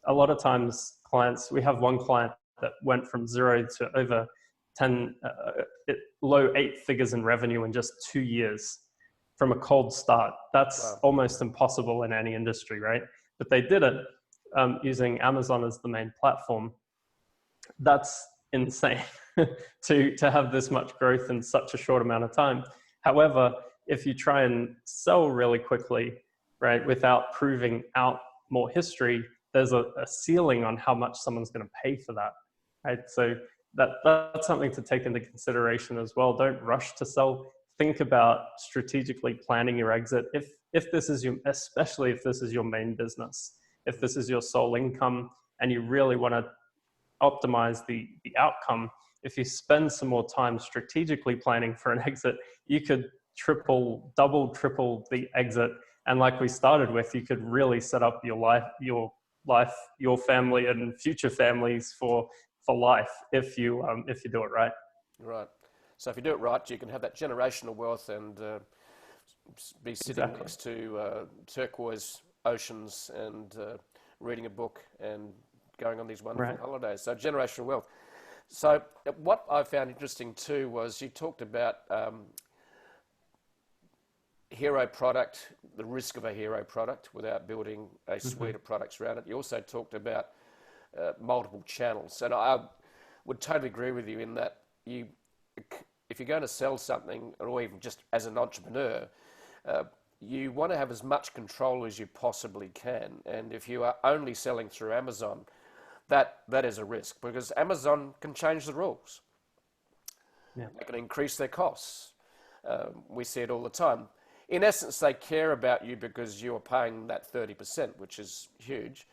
[SPEAKER 2] A lot of times we have one client that went from 0 to over 10, low 8 figures in revenue in just 2 years from a cold start. That's almost impossible in any industry, right? But they did it using Amazon as the main platform. That's insane to have this much growth in such a short amount of time. However, if you try and sell really quickly, right, without proving out more history, there's a ceiling on how much someone's going to pay for that, right? So that's something to take into consideration as well. Don't rush to sell. Think about strategically planning your exit. If this is especially if this is your main business, if this is your sole income and you really want to optimize the outcome, if you spend some more time strategically planning for an exit, you could double, triple the exit. And like we started with, you could really set up your life, your family and future families for life if you do it right.
[SPEAKER 1] Right. So if you do it right, you can have that generational wealth and be sitting next to turquoise oceans and reading a book and going on these wonderful holidays. So generational wealth. So what I found interesting too was you talked about hero product, the risk of a hero product without building a suite of products around it. You also talked about multiple channels. And I would totally agree with you in that if you're going to sell something, or even just as an entrepreneur, you want to have as much control as you possibly can. And if you are only selling through Amazon, that is a risk, because Amazon can change the rules. Yeah. They can increase their costs. We see it all the time. in essence, they care about you because you're paying that 30%, which is huge.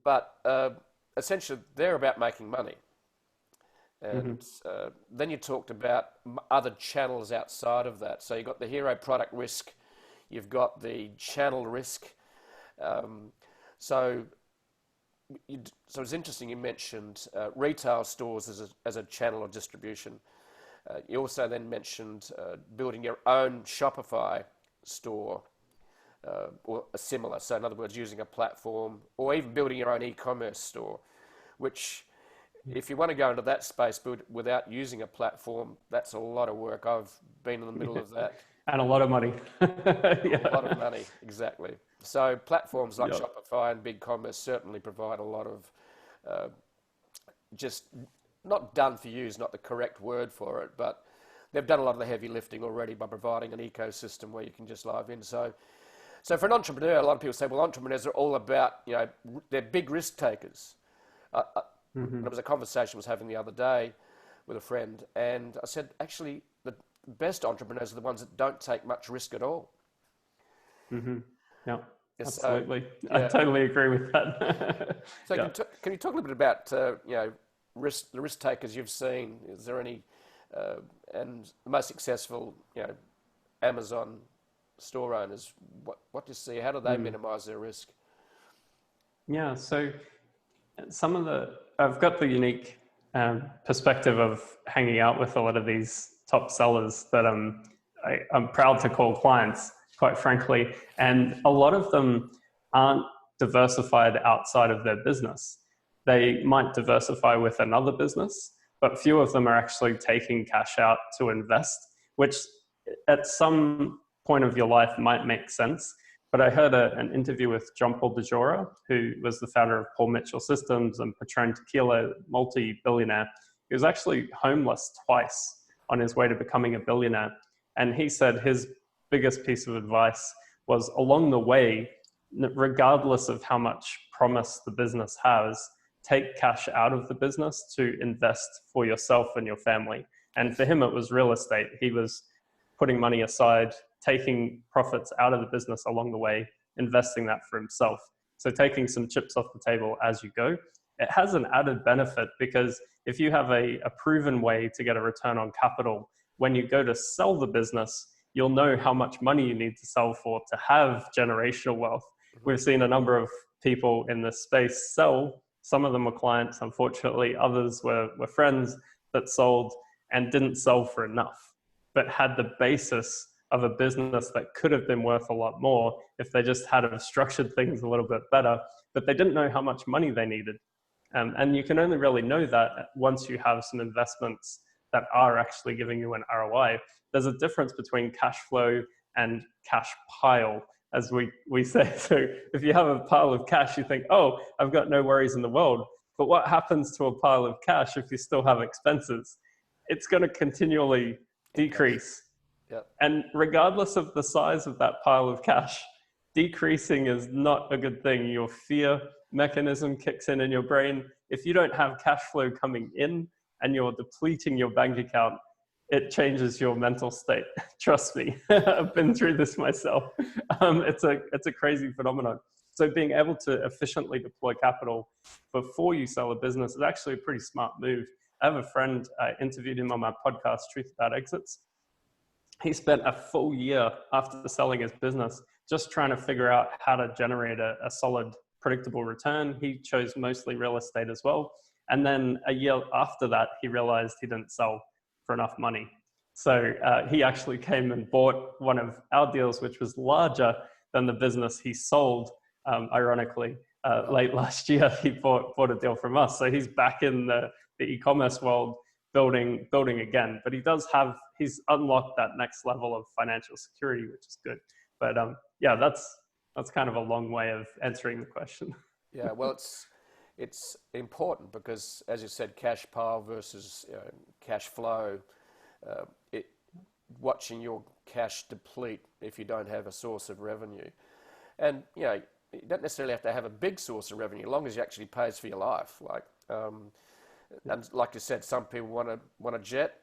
[SPEAKER 1] But essentially, they're about making money. And then you talked about other channels outside of that. So you've got the hero product risk, you've got the channel risk. So it's interesting you mentioned retail stores as a channel of distribution. You also then mentioned building your own Shopify store or a similar. So in other words, using a platform or even building your own e-commerce store, which if you want to go into that space without using a platform, that's a lot of work. I've been in the middle of that.
[SPEAKER 2] And a lot of money.
[SPEAKER 1] A lot of money, exactly. So platforms like Shopify and BigCommerce certainly provide a lot of just not done for you is not the correct word for it, but they've done a lot of the heavy lifting already by providing an ecosystem where you can just live in. So for an entrepreneur, a lot of people say, well, entrepreneurs are all about, they're big risk takers. There was a conversation I was having the other day with a friend, and I said, actually, the best entrepreneurs are the ones that don't take much risk at all.
[SPEAKER 2] Yeah, absolutely. I totally agree with that.
[SPEAKER 1] So can you talk a little bit about, the risk takers you've seen? Is there any, and the most successful, Amazon store owners, what do you see? How do they minimize their risk?
[SPEAKER 2] Yeah, so I've got the unique perspective of hanging out with a lot of these top sellers that I'm proud to call clients, quite frankly. And a lot of them aren't diversified outside of their business. They might diversify with another business, but few of them are actually taking cash out to invest, which at some point of your life might make sense. But I heard an interview with John Paul DeJora, who was the founder of Paul Mitchell Systems and Patron Tequila, multi-billionaire. He was actually homeless twice on his way to becoming a billionaire. And he said his biggest piece of advice was along the way, regardless of how much promise the business has, take cash out of the business to invest for yourself and your family. And for him, it was real estate. He was putting money aside, taking profits out of the business along the way, investing that for himself. So taking some chips off the table as you go. It has an added benefit because if you have a proven way to get a return on capital, when you go to sell the business, you'll know how much money you need to sell for to have generational wealth. We've seen a number of people in this space sell. Some of them were clients, unfortunately. Others were friends that sold and didn't sell for enough, but had the basis of a business that could have been worth a lot more if they just had have structured things a little bit better, but they didn't know how much money they needed. And you can only really know that once you have some investments that are actually giving you an ROI. There's a difference between cash flow and cash pile, as we say. So if you have a pile of cash, you think, oh, I've got no worries in the world. But what happens to a pile of cash if you still have expenses? It's going to continually decrease.
[SPEAKER 1] Yep.
[SPEAKER 2] And regardless of the size of that pile of cash, decreasing is not a good thing. Your fear mechanism kicks in your brain. If you don't have cash flow coming in and you're depleting your bank account, it changes your mental state. Trust me, I've been through this myself. It's a crazy phenomenon. So being able to efficiently deploy capital before you sell a business is actually a pretty smart move. I have a friend, I interviewed him on my podcast, Truth About Exits. He spent a full year after selling his business just trying to figure out how to generate a solid, predictable return. He chose mostly real estate as well. And then a year after that, he realized he didn't sell for enough money. So he actually came and bought one of our deals, which was larger than the business he sold. Ironically, late last year, he bought a deal from us. So he's back in the e-commerce world, building again. But he's unlocked that next level of financial security, which is good. But yeah, that's kind of a long way of answering the question.
[SPEAKER 1] Yeah, well, it's important because, as you said, cash pile versus cash flow. Watching your cash deplete if you don't have a source of revenue, and you don't necessarily have to have a big source of revenue, as long as it actually pays for your life. Like And like you said, some people want a jet.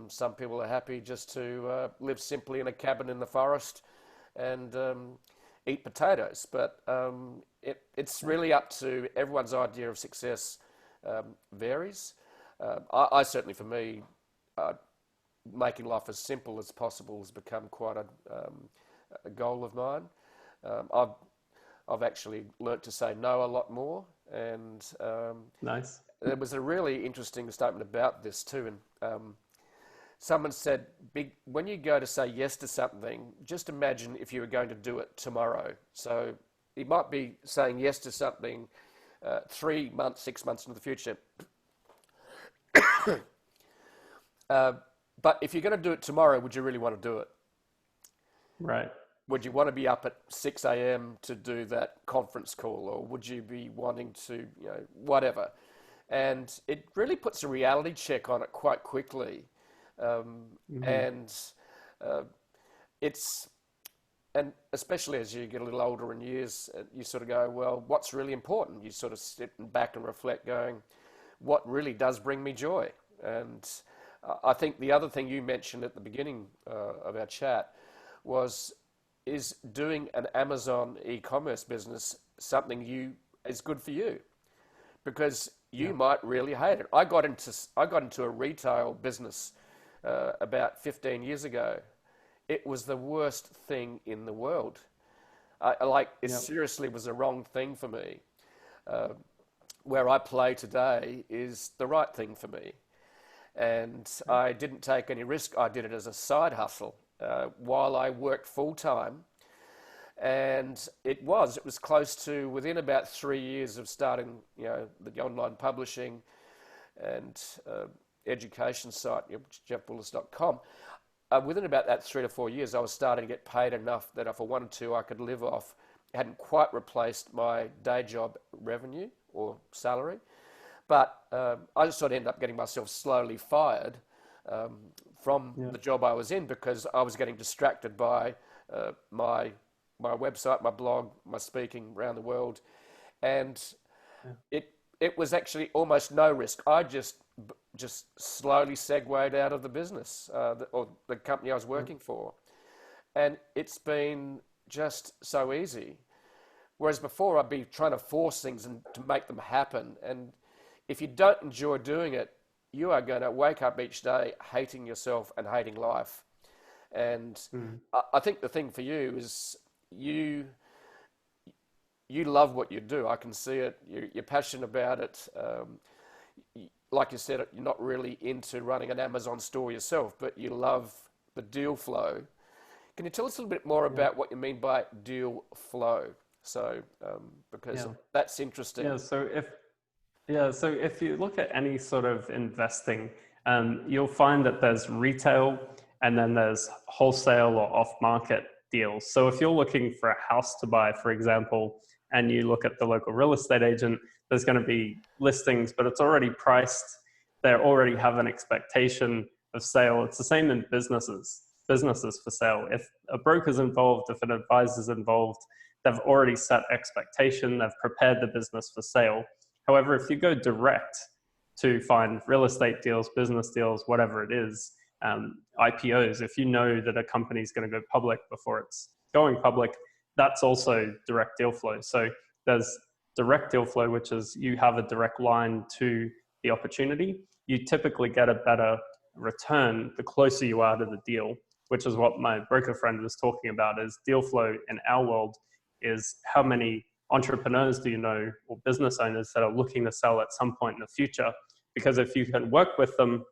[SPEAKER 1] Some people are happy just to live simply in a cabin in the forest and eat potatoes. But it's really up to everyone's idea of success varies. I certainly, for me, making life as simple as possible has become quite a goal of mine. I've actually learnt to say no a lot more, and
[SPEAKER 2] Nice.
[SPEAKER 1] there was a really interesting statement about this too. And someone said, when you go to say yes to something, just imagine if you were going to do it tomorrow. So you might be saying yes to something 3 months, 6 months into the future. But if you're going to do it tomorrow, would you really want to do it?
[SPEAKER 2] Right.
[SPEAKER 1] Would you want to be up at 6 a.m. to do that conference call, or would you be wanting to, whatever? And it really puts a reality check on it quite quickly. And and especially as you get a little older in years, you sort of go, well, what's really important? You sort of sit back and reflect going, what really does bring me joy? And I think the other thing you mentioned at the beginning of our chat is doing an Amazon e-commerce business something is good for you, because you might really hate it. I got into a retail business about 15 years ago. It was the worst thing in the world. It seriously was the wrong thing for me. Where I play today is the right thing for me. And I didn't take any risk. I did it as a side hustle while I worked full time. And it was close to, within about 3 years of starting, the online publishing and education site, jeffbullis.com, within about that 3 to 4 years, I was starting to get paid enough that if I wanted to, I could live off. It hadn't quite replaced my day job revenue or salary. But I just sort of ended up getting myself slowly fired from the job I was in, because I was getting distracted by my website, my blog, my speaking around the world. And it was actually almost no risk. I just slowly segued out of the business or the company I was working for. And it's been just so easy. Whereas before I'd be trying to force things and to make them happen. And if you don't enjoy doing it, you are going to wake up each day hating yourself and hating life. And I think the thing for you is you love what you do. I can see it. You're passionate about it. Like you said, you're not really into running an Amazon store yourself, but you love the deal flow. Can you tell us a little bit more about what you mean by deal flow? So, because that's interesting.
[SPEAKER 2] So if you look at any sort of investing, you'll find that there's retail and then there's wholesale or off-market deals. So if you're looking for a house to buy, for example, and you look at the local real estate agent, there's going to be listings, but it's already priced. They already have an expectation of sale. It's the same in businesses for sale. If a broker's involved, if an advisor's involved, they've already set expectation, they've prepared the business for sale. However, if you go direct to find real estate deals, business deals, whatever it is, IPOs, if you know that a company is going to go public before it's going public, that's also direct deal flow. So there's direct deal flow, which is you have a direct line to the opportunity. You typically get a better return the closer you are to the deal, which is what my broker friend was talking about. Is deal flow in our world is how many entrepreneurs do you know, or business owners that are looking to sell at some point in the future? Because if you can work with them,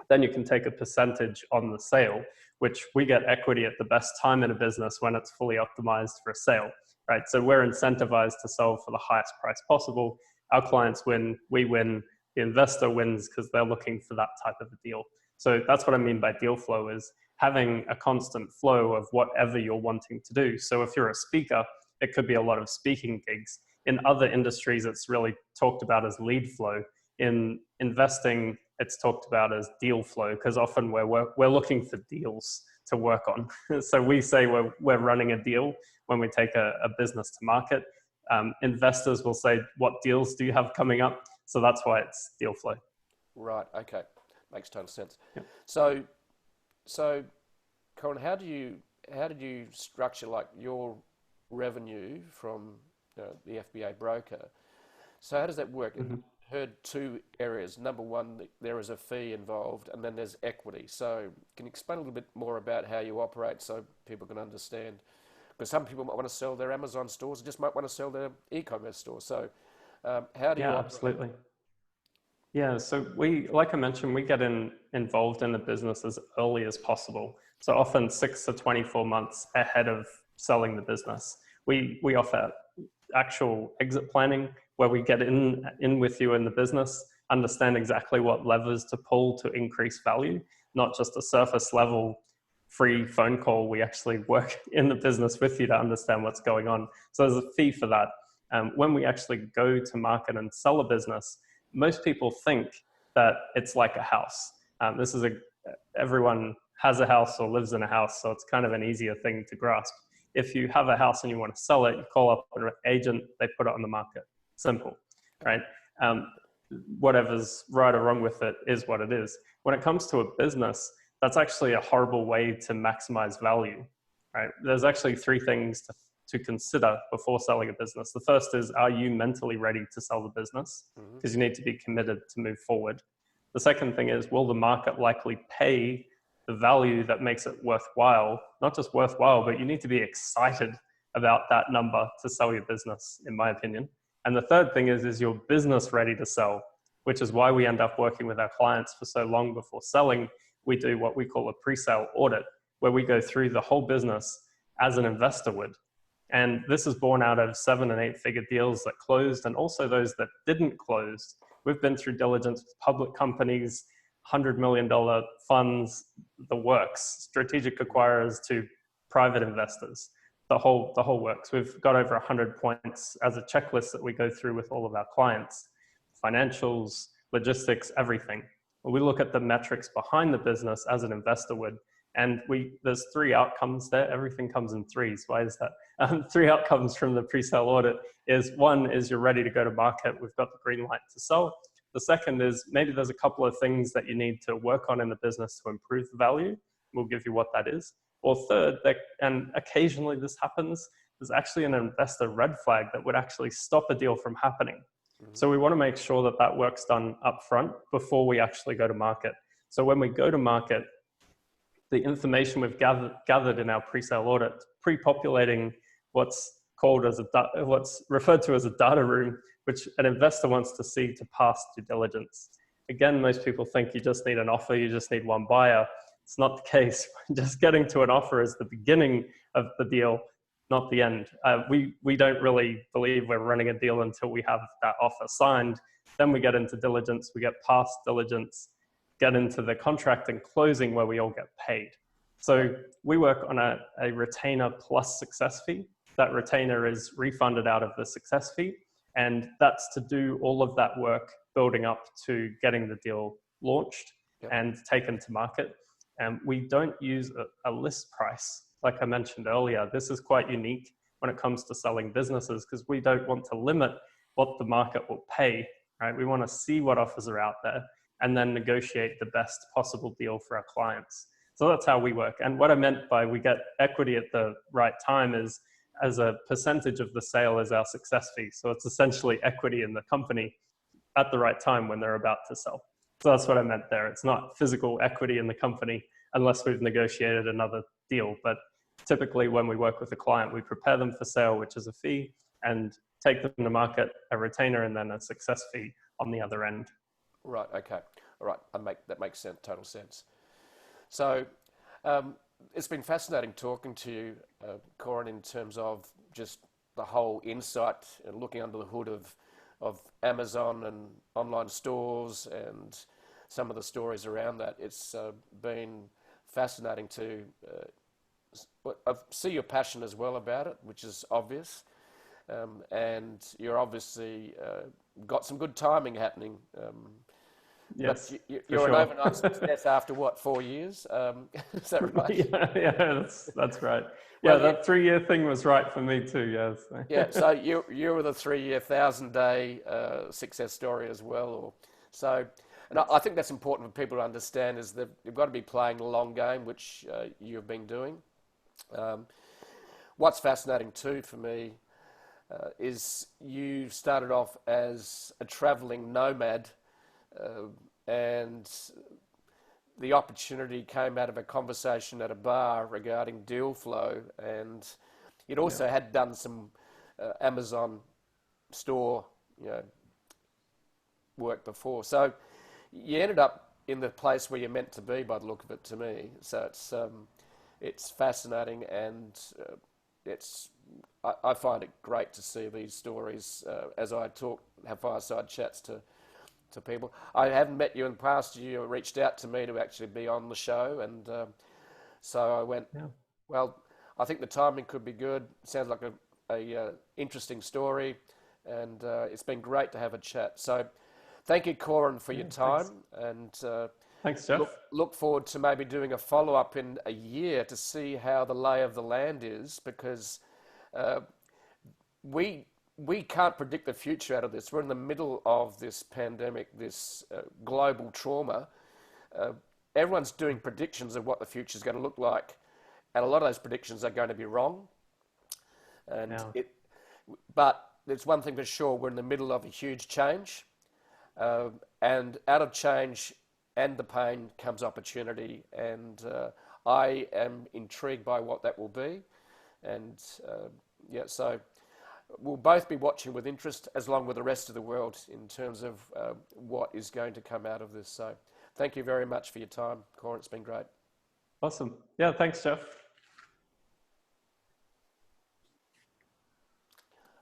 [SPEAKER 2] then you can take a percentage on the sale, which we get equity at the best time in a business when it's fully optimized for a sale, right? So we're incentivized to sell for the highest price possible. Our clients win, we win, the investor wins because they're looking for that type of a deal. So that's what I mean by deal flow, is having a constant flow of whatever you're wanting to do. So if you're a speaker, it could be a lot of speaking gigs. In other industries, it's really talked about as lead flow. In investing, it's talked about as deal flow, because often we're looking for deals to work on. So we say we're running a deal when we take a business to market. Investors will say, what deals do you have coming up? So that's why it's deal flow.
[SPEAKER 1] Right. Okay. Makes total sense.
[SPEAKER 2] Yep.
[SPEAKER 1] So, so, Colin, how did you structure like your revenue from the FBA broker? So how does that work?
[SPEAKER 2] Mhm.
[SPEAKER 1] Heard two areas. Number one, there is a fee involved, and then there's equity. So can you explain a little bit more about how you operate so people can understand? Because some people might want to sell their Amazon stores, just might want to sell their e-commerce stores. So how do you
[SPEAKER 2] Yeah,
[SPEAKER 1] operate?
[SPEAKER 2] absolutely. Yeah, so we, like I mentioned, we get involved in the business as early as possible. So often 6 to 24 months ahead of selling the business. We offer actual exit planning where we get in with you in the business, understand exactly what levers to pull to increase value, not just a surface level free phone call. We actually work in the business with you to understand what's going on. So there's a fee for that. When we actually go to market and sell a business, most people think that it's like a house. This is everyone has a house or lives in a house, so it's kind of an easier thing to grasp. If you have a house and you want to sell it, you call up an agent, they put it on the market. Simple, right? Um, Whatever's right or wrong with it is what it is. When it comes to a business, that's actually a horrible way to maximize value, right? There's actually three things to consider before selling a business. The first is, are you mentally ready to sell the business?
[SPEAKER 1] Hmm.
[SPEAKER 2] Because you need to be committed to move forward. The second thing is, will the market likely pay the value that makes it worthwhile? Not just worthwhile, but you need to be excited about that number to sell your business, in my opinion. And the third thing is your business ready to sell? Which is why we end up working with our clients for so long before selling. We do what we call a pre-sale audit, where we go through the whole business as an investor would. And this is born out of 7 and 8 figure deals that closed and also those that didn't close. We've been through diligence with public companies, $100 million funds, the works, strategic acquirers to private investors, the whole works. We've got over 100 points as a checklist that we go through with all of our clients, financials, logistics, everything. We look at the metrics behind the business as an investor would. And there's 3 outcomes there. Everything comes in threes. Why is that? 3 outcomes from the pre-sale audit is, one is you're ready to go to market. We've got the green light to sell. The second is maybe there's a couple of things that you need to work on in the business to improve the value. We'll give you what that is. Or third, and occasionally this happens, there's actually an investor red flag that would actually stop a deal from happening.
[SPEAKER 1] Hmm.
[SPEAKER 2] So we want to make sure that that work's done up front before we actually go to market. So when we go to market, the information we've gathered in our pre-sale audit, pre-populating what's referred to as a data room, which an investor wants to see to pass due diligence. Again, most people think you just need an offer, you just need one buyer. It's not the case. Just getting to an offer is the beginning of the deal, not the end. We don't really believe we're running a deal until we have that offer signed. Then we get into diligence, we get past diligence, get into the contract and closing where we all get paid. So we work on a retainer plus success fee. That retainer is refunded out of the success fee. And that's to do all of that work building up to getting the deal launched and taken to market. And we don't use a list price. Like I mentioned earlier, this is quite unique when it comes to selling businesses because we don't want to limit what the market will pay, right? We want to see what offers are out there and then negotiate the best possible deal for our clients. So that's how we work. And what I meant by we get equity at the right time is as a percentage of the sale is our success fee. So it's essentially equity in the company at the right time when they're about to sell. So that's what I meant there. It's not physical equity in the company unless we've negotiated another deal. But typically when we work with a client, we prepare them for sale, which is a fee, and take them to market, a retainer, and then a success fee on the other end.
[SPEAKER 1] Right. Okay. All right. That makes sense. Total sense. So it's been fascinating talking to you, Corin, in terms of just the whole insight and looking under the hood of Amazon and online stores and some of the stories around that. It's been fascinating to see your passion as well about it, which is obvious. And you're obviously got some good timing happening.
[SPEAKER 2] Yes,
[SPEAKER 1] but you're an overnight success after what, 4 years? Is that right?
[SPEAKER 2] yeah, that's right.
[SPEAKER 1] Well,
[SPEAKER 2] Yeah, that 3-year thing was right for me too. Yes.
[SPEAKER 1] Yeah. So you were the 3-year, 1,000-day success story as well. So And I think that's important for people to understand is that you've got to be playing the long game, which you've been doing. Um, what's fascinating too for me is you started off as a travelling nomad, and the opportunity came out of a conversation at a bar regarding deal flow, and you'd also had done some Amazon store, work before. So you ended up in the place where you're meant to be, by the look of it, to me. So it's fascinating, and I find it great to see these stories as I have fireside chats to people. I haven't met you in the past. You reached out to me to actually be on the show, and so I went, well, I think the timing could be good. Sounds like a interesting story, and it's been great to have a chat. So thank you, Corin, for your time,
[SPEAKER 2] thanks.
[SPEAKER 1] and
[SPEAKER 2] Thanks, Jeff.
[SPEAKER 1] look forward to maybe doing a follow-up in a year to see how the lay of the land is, because we can't predict the future out of this. We're in the middle of this pandemic, this global trauma. Everyone's doing predictions of what the future is going to look like, and a lot of those predictions are going to be wrong. But there's one thing for sure: we're in the middle of a huge change, and out of change and the pain comes opportunity. And I am intrigued by what that will be, and so we'll both be watching with interest, as long with the rest of the world, in terms of what is going to come out of this. So thank you very much for your time, Corin. It's been great.
[SPEAKER 2] Awesome. Yeah, thanks, Jeff.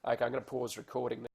[SPEAKER 1] Okay, I'm going to pause recording now.